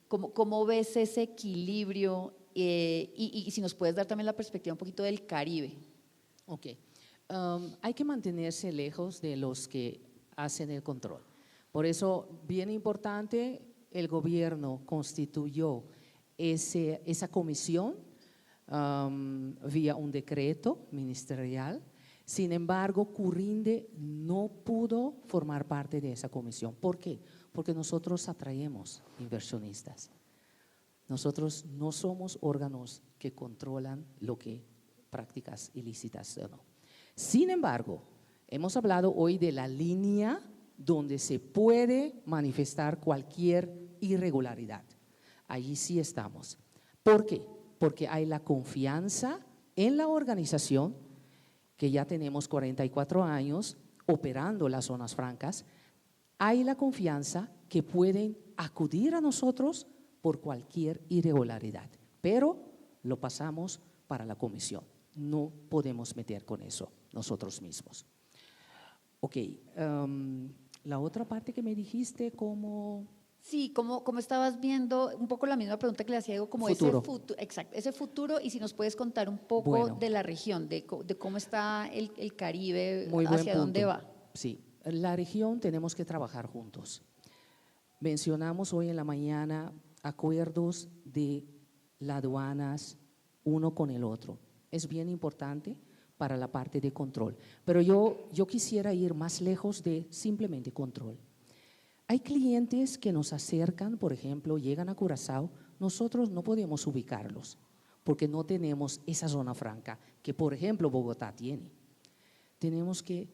¿cómo ves ese equilibrio? Y si nos puedes dar también la perspectiva un poquito del Caribe. Ok. Hay que mantenerse lejos de los que hacen el control. Por eso, bien importante, el gobierno constituyó esa comisión vía un decreto ministerial. Sin embargo, Curinde no pudo formar parte de esa comisión. ¿Por qué? Porque nosotros atraemos inversionistas. Nosotros no somos órganos que controlan lo que prácticas ilícitas o no. Sin embargo, hemos hablado hoy de la línea donde se puede manifestar cualquier irregularidad. Allí sí estamos. ¿Por qué? Porque hay la confianza en la organización, que ya tenemos 44 años operando las zonas francas. Hay la confianza que pueden acudir a nosotros por cualquier irregularidad, pero lo pasamos para la comisión. No podemos meter con eso nosotros mismos. Ok, la otra parte que me dijiste, como… Sí, como estabas viendo, un poco la misma pregunta que le hacía Diego, como Futuro. ese futuro, exacto, ese futuro, y si nos puedes contar un poco Bueno. de la región, de cómo está el Caribe, Muy buen hacia dónde punto. va. Sí, la región tenemos que trabajar juntos. Mencionamos hoy en la mañana acuerdos de las aduanas uno con el otro. Es bien importante para la parte de control. Pero yo quisiera ir más lejos de simplemente control. Hay clientes que nos acercan, por ejemplo, llegan a Curazao, nosotros no podemos ubicarlos porque no tenemos esa zona franca que, por ejemplo, Bogotá tiene. Tenemos que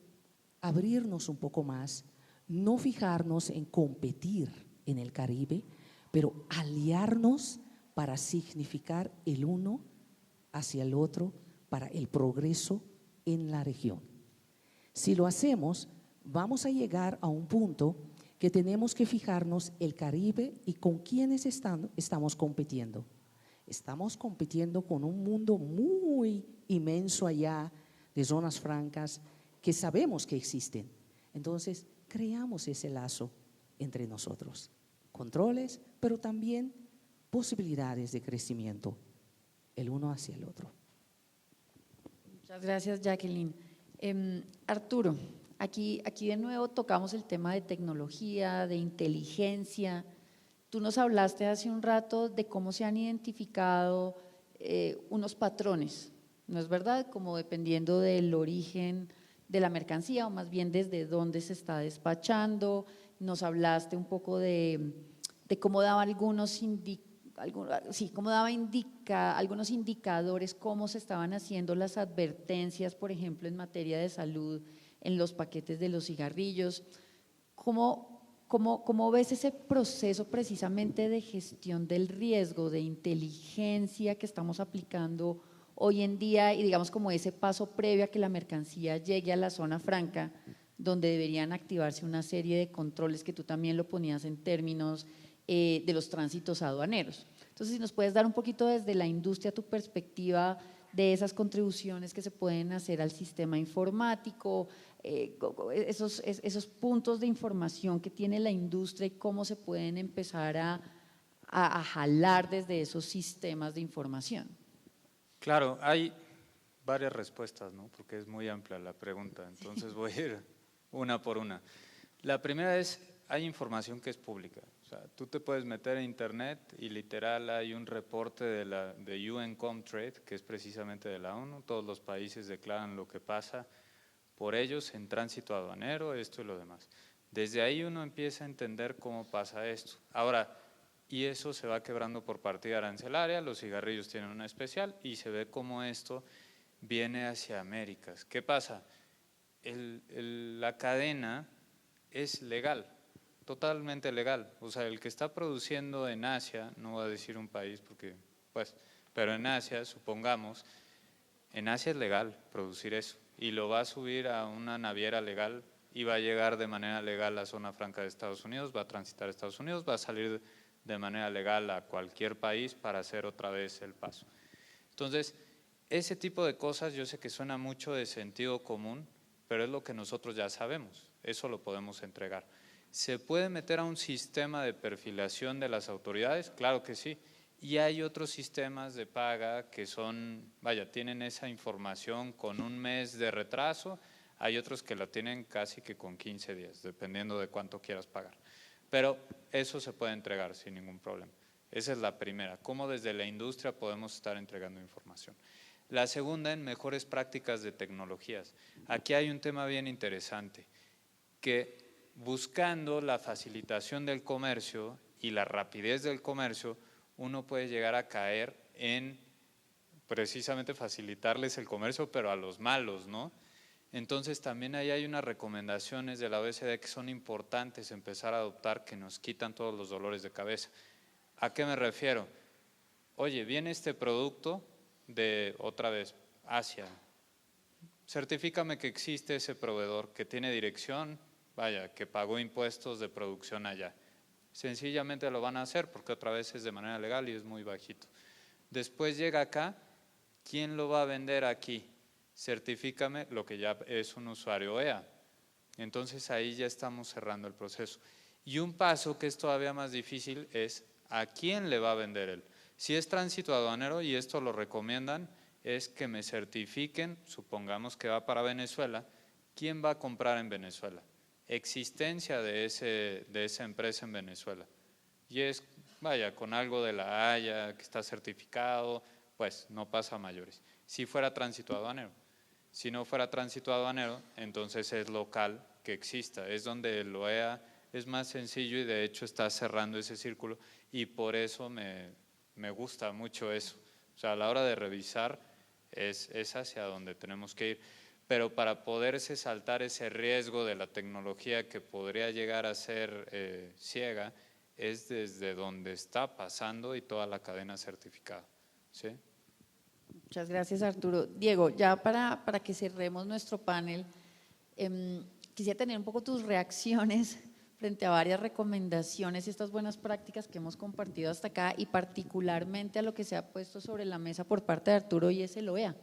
abrirnos un poco más, no fijarnos en competir en el Caribe, pero aliarnos para significar el uno hacia el otro, para el progreso en la región. Si lo hacemos, vamos a llegar a un punto que tenemos que fijarnos el Caribe y con quiénes estamos compitiendo. Estamos compitiendo con un mundo muy inmenso allá de zonas francas que sabemos que existen. Entonces, creamos ese lazo entre nosotros. Controles, pero también posibilidades de crecimiento, el uno hacia el otro. Muchas gracias, Jacqueline. Arturo, aquí de nuevo tocamos el tema de tecnología, de inteligencia. Tú nos hablaste hace un rato de cómo se han identificado unos patrones, ¿no es verdad? Como dependiendo del origen de la mercancía o más bien desde dónde se está despachando. Nos hablaste un poco de cómo daba algunos indicadores, cómo se estaban haciendo las advertencias, por ejemplo, en materia de salud en los paquetes de los cigarrillos. ¿Cómo ves ese proceso precisamente de gestión del riesgo, de inteligencia que estamos aplicando hoy en día y digamos como ese paso previo a que la mercancía llegue a la zona franca, donde deberían activarse una serie de controles que tú también lo ponías en términos de los tránsitos aduaneros? Entonces, si nos puedes dar un poquito desde la industria tu perspectiva de esas contribuciones que se pueden hacer al sistema informático, esos puntos de información que tiene la industria y cómo se pueden empezar a jalar desde esos sistemas de información. Claro, hay varias respuestas, ¿no? Porque es muy amplia la pregunta, entonces voy a ir una por una. La primera es, hay información que es pública. O sea, tú te puedes meter en internet y literal hay un reporte de UN Comtrade, que es precisamente de la ONU, todos los países declaran lo que pasa por ellos en tránsito aduanero, esto y lo demás. Desde ahí uno empieza a entender cómo pasa esto. Ahora, y eso se va quebrando por partida arancelaria, los cigarrillos tienen una especial y se ve cómo esto viene hacia Américas. ¿Qué pasa? La cadena es legal. totalmente legal. O sea, el que está produciendo en Asia, no voy a decir un país porque, pues, pero en Asia, supongamos, en Asia es legal producir eso y lo va a subir a una naviera legal y va a llegar de manera legal a la zona franca de Estados Unidos, va a transitar a Estados Unidos, va a salir de manera legal a cualquier país para hacer otra vez el paso. Entonces, ese tipo de cosas yo sé que suena mucho de sentido común, pero es lo que nosotros ya sabemos, eso lo podemos entregar. ¿Se puede meter a un sistema de perfilación de las autoridades? Claro que sí. Y hay otros sistemas de paga que son, vaya, tienen esa información con un mes de retraso, hay otros que la tienen casi que con 15 días, dependiendo de cuánto quieras pagar. Pero eso se puede entregar sin ningún problema. Esa es la primera, cómo desde la industria podemos estar entregando información. La segunda, en mejores prácticas de tecnologías. Aquí hay un tema bien interesante, que buscando la facilitación del comercio y la rapidez del comercio, uno puede llegar a caer en precisamente facilitarles el comercio, pero a los malos, ¿no? Entonces también ahí hay unas recomendaciones de la OECD que son importantes empezar a adoptar, que nos quitan todos los dolores de cabeza. ¿A qué me refiero? Oye, viene este producto de, otra vez, Asia. Certifícame que existe ese proveedor, que tiene dirección, vaya, que pagó impuestos de producción allá. Sencillamente lo van a hacer porque otra vez es de manera legal y es muy bajito. Después llega acá, ¿quién lo va a vender aquí? Certifícame lo que ya es un usuario EA. Entonces ahí ya estamos cerrando el proceso. Y un paso que es todavía más difícil es ¿a quién le va a vender él? Si es tránsito aduanero, y esto lo recomiendan, es que me certifiquen, supongamos que va para Venezuela, ¿quién va a comprar en Venezuela? Existencia de esa empresa en Venezuela. Y es, vaya, con algo de la Haya, que está certificado, pues no pasa a mayores. Si fuera tránsito aduanero. Si no fuera tránsito aduanero, entonces es local que exista. Es donde el OEA es más sencillo y de hecho está cerrando ese círculo y por eso me gusta mucho eso. O sea, a la hora de revisar es hacia donde tenemos que ir. Pero para poderse saltar ese riesgo de la tecnología que podría llegar a ser ciega, es desde donde está pasando y toda la cadena certificada. ¿Sí? Muchas gracias, Arturo. Diego, ya para que cerremos nuestro panel, quisiera tener un poco tus reacciones frente a varias recomendaciones y estas buenas prácticas que hemos compartido hasta acá y particularmente a lo que se ha puesto sobre la mesa por parte de Arturo y es el OEA.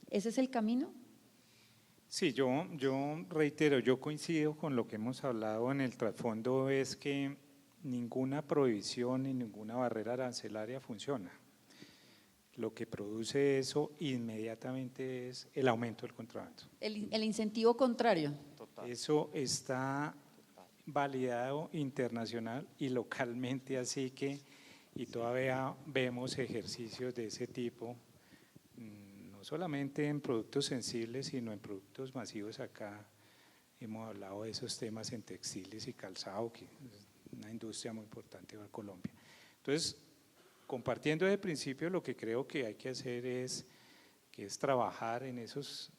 ¿Ese es el camino? Sí, yo reitero, yo coincido con lo que hemos hablado en el trasfondo, es que ninguna prohibición ni ninguna barrera arancelaria funciona. Lo que produce eso inmediatamente es el aumento del contrabando. El incentivo contrario. Total. Eso está validado internacional y localmente, así que, y todavía vemos ejercicios de ese tipo, no solamente en productos sensibles, sino en productos masivos. Acá hemos hablado de esos temas en textiles y calzado, que es una industria muy importante para Colombia. Entonces, compartiendo de principio, lo que creo que hay que hacer es trabajar en esos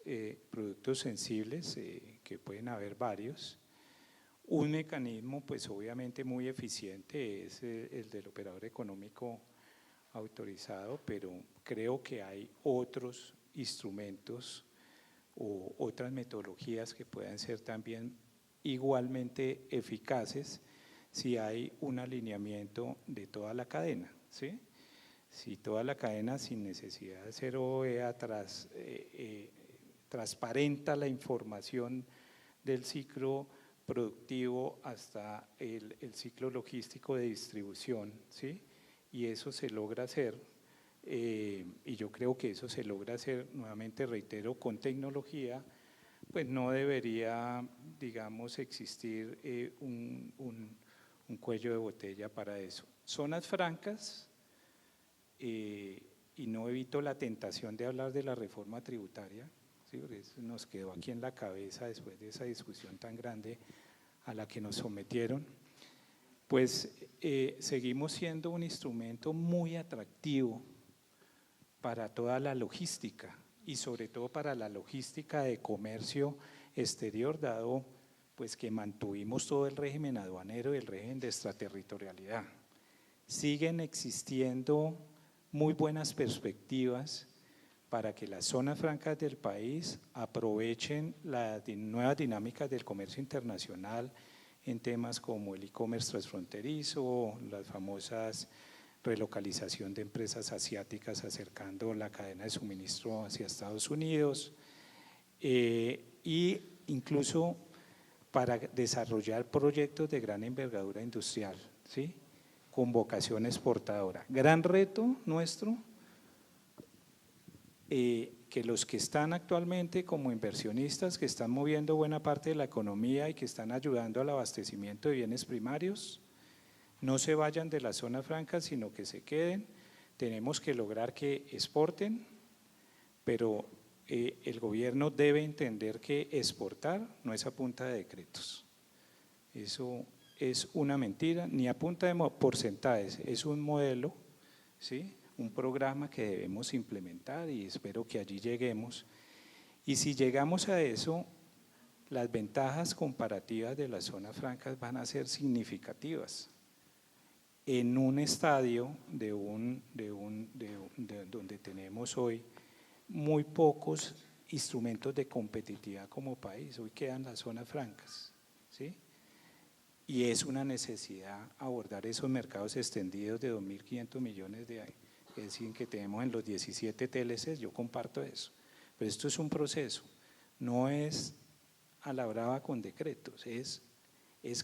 productos sensibles, que pueden haber varios. Un mecanismo, pues obviamente muy eficiente, es el del operador económico autorizado, pero creo que hay otros instrumentos o otras metodologías que puedan ser también igualmente eficaces si hay un alineamiento de toda la cadena, ¿sí? Si toda la cadena, sin necesidad de ser OEA, transparenta la información del ciclo productivo hasta el ciclo logístico de distribución, ¿sí? Y eso se logra hacer, y yo creo que eso se logra hacer, nuevamente reitero, con tecnología, pues no debería, digamos, existir un cuello de botella para eso. Zonas francas, y no evito la tentación de hablar de la reforma tributaria, ¿sí? Porque eso nos quedó aquí en la cabeza después de esa discusión tan grande a la que nos sometieron. Pues seguimos siendo un instrumento muy atractivo para toda la logística y sobre todo para la logística de comercio exterior, dado pues que mantuvimos todo el régimen aduanero y el régimen de extraterritorialidad. Siguen existiendo muy buenas perspectivas para que las zonas francas del país aprovechen las nuevas dinámicas del comercio internacional en temas como el e-commerce transfronterizo, las famosas relocalización de empresas asiáticas acercando la cadena de suministro hacia Estados Unidos, y incluso para desarrollar proyectos de gran envergadura industrial, ¿sí?, con vocación exportadora. Gran reto nuestro, que los que están actualmente como inversionistas, que están moviendo buena parte de la economía y que están ayudando al abastecimiento de bienes primarios, no se vayan de las zonas francas, sino que se queden. Tenemos que lograr que exporten, pero el gobierno debe entender que exportar no es a punta de decretos. Eso es una mentira, ni a punta de porcentajes, es un modelo, ¿sí?, un programa que debemos implementar y espero que allí lleguemos. Y si llegamos a eso, las ventajas comparativas de las zonas francas van a ser significativas. En un estadio donde tenemos hoy muy pocos instrumentos de competitividad como país, hoy quedan las zonas francas, ¿sí? Y es una necesidad abordar esos mercados extendidos de 2.500 millones de años, es decir, que tenemos en los 17 TLCs, yo comparto eso, pero esto es un proceso, no es a la brava con decretos, es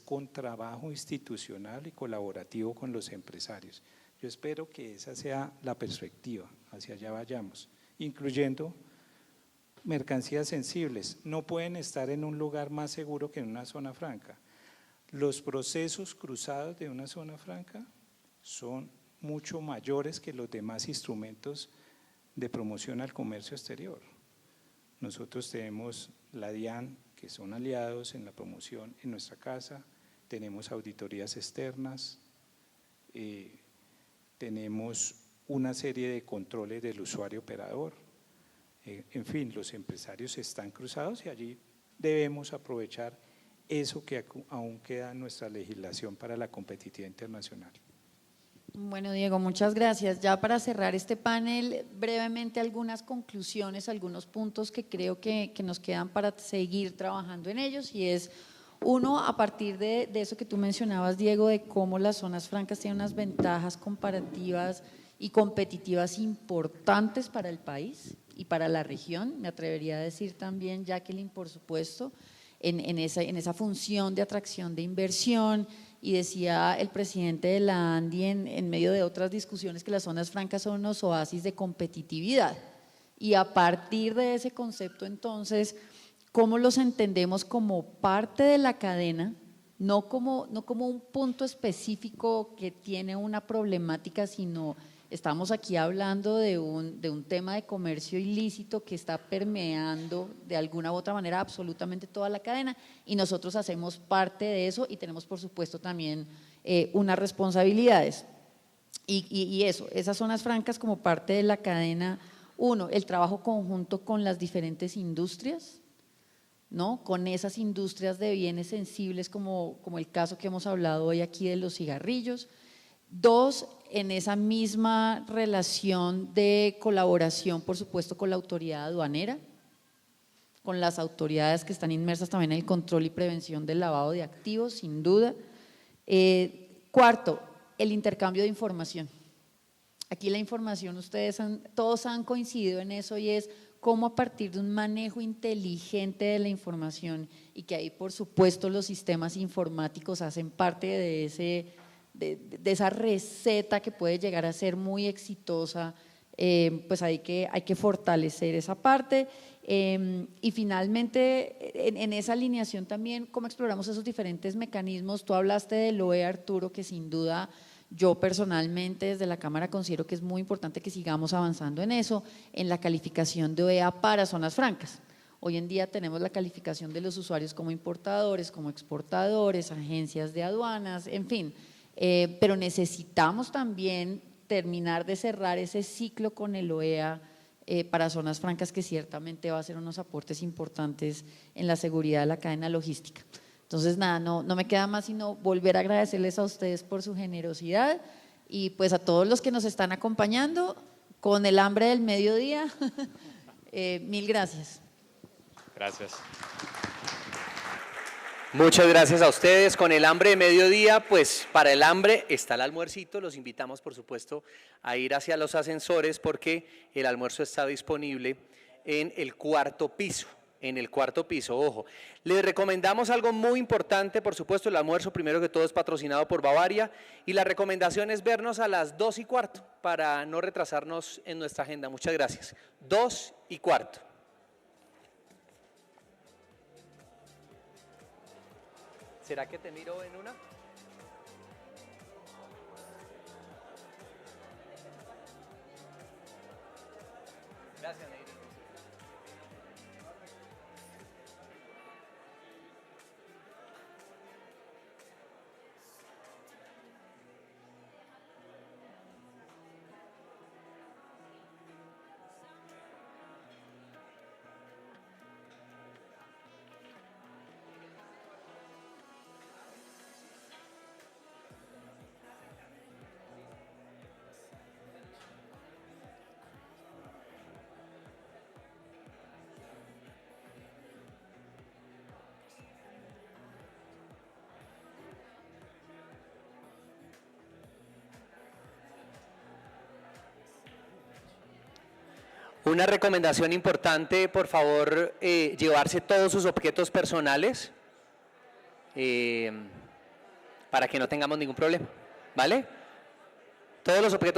con trabajo institucional y colaborativo con los empresarios. Yo espero que esa sea la perspectiva, hacia allá vayamos, incluyendo mercancías sensibles, no pueden estar en un lugar más seguro que en una zona franca. Los procesos cruzados de una zona franca son mucho mayores que los demás instrumentos de promoción al comercio exterior. Nosotros tenemos la DIAN, que son aliados en la promoción en nuestra casa, tenemos auditorías externas, tenemos una serie de controles del usuario operador, en fin, los empresarios están cruzados y allí debemos aprovechar eso que aún queda en nuestra legislación para la competitividad internacional. Bueno, Diego, muchas gracias. Ya para cerrar este panel, brevemente algunas conclusiones, algunos puntos que creo que nos quedan para seguir trabajando en ellos, y es, uno, a partir de eso que tú mencionabas, Diego, de cómo las zonas francas tienen unas ventajas comparativas y competitivas importantes para el país y para la región, me atrevería a decir también, Jacqueline, por supuesto, en esa función de atracción de inversión. Y decía el presidente de la ANDI en medio de otras discusiones que las zonas francas son unos oasis de competitividad. Y a partir de ese concepto, entonces, ¿cómo los entendemos como parte de la cadena? No como un punto específico que tiene una problemática, sino estamos aquí hablando de un tema de comercio ilícito que está permeando de alguna u otra manera absolutamente toda la cadena, y nosotros hacemos parte de eso y tenemos por supuesto también unas responsabilidades. Y esas zonas francas como parte de la cadena, uno, el trabajo conjunto con las diferentes industrias, ¿no?, con esas industrias de bienes sensibles como el caso que hemos hablado hoy aquí de los cigarrillos. Dos, en esa misma relación de colaboración, por supuesto, con la autoridad aduanera, con las autoridades que están inmersas también en el control y prevención del lavado de activos, sin duda. Cuarto, el intercambio de información. Aquí la información, todos han coincidido en eso, y es cómo a partir de un manejo inteligente de la información, y que ahí por supuesto los sistemas informáticos hacen parte de esa receta que puede llegar a ser muy exitosa, pues hay que fortalecer esa parte. Y finalmente, en esa alineación también, ¿cómo exploramos esos diferentes mecanismos? Tú hablaste del OE, Arturo, que sin duda yo personalmente desde la Cámara considero que es muy importante que sigamos avanzando en eso, en la calificación de OEA para zonas francas. Hoy en día tenemos la calificación de los usuarios como importadores, como exportadores, agencias de aduanas, en fin. Pero necesitamos también terminar de cerrar ese ciclo con el OEA para zonas francas, que ciertamente va a ser unos aportes importantes en la seguridad de la cadena logística. Entonces, nada, no me queda más sino volver a agradecerles a ustedes por su generosidad y pues a todos los que nos están acompañando con el hambre del mediodía. Mil gracias. Gracias. Muchas gracias a ustedes. Con el hambre de mediodía, pues para el hambre está el almuercito. Los invitamos, por supuesto, a ir hacia los ascensores porque el almuerzo está disponible en el cuarto piso. En el cuarto piso, ojo. Les recomendamos algo muy importante, por supuesto, el almuerzo primero que todo es patrocinado por Bavaria y la recomendación es vernos a las 2:15 para no retrasarnos en nuestra agenda. Muchas gracias. 2:15. ¿Será que te miro en una? Gracias, Neiri. Una recomendación importante, por favor, llevarse todos sus objetos personales para que no tengamos ningún problema, ¿vale? Todos los objetos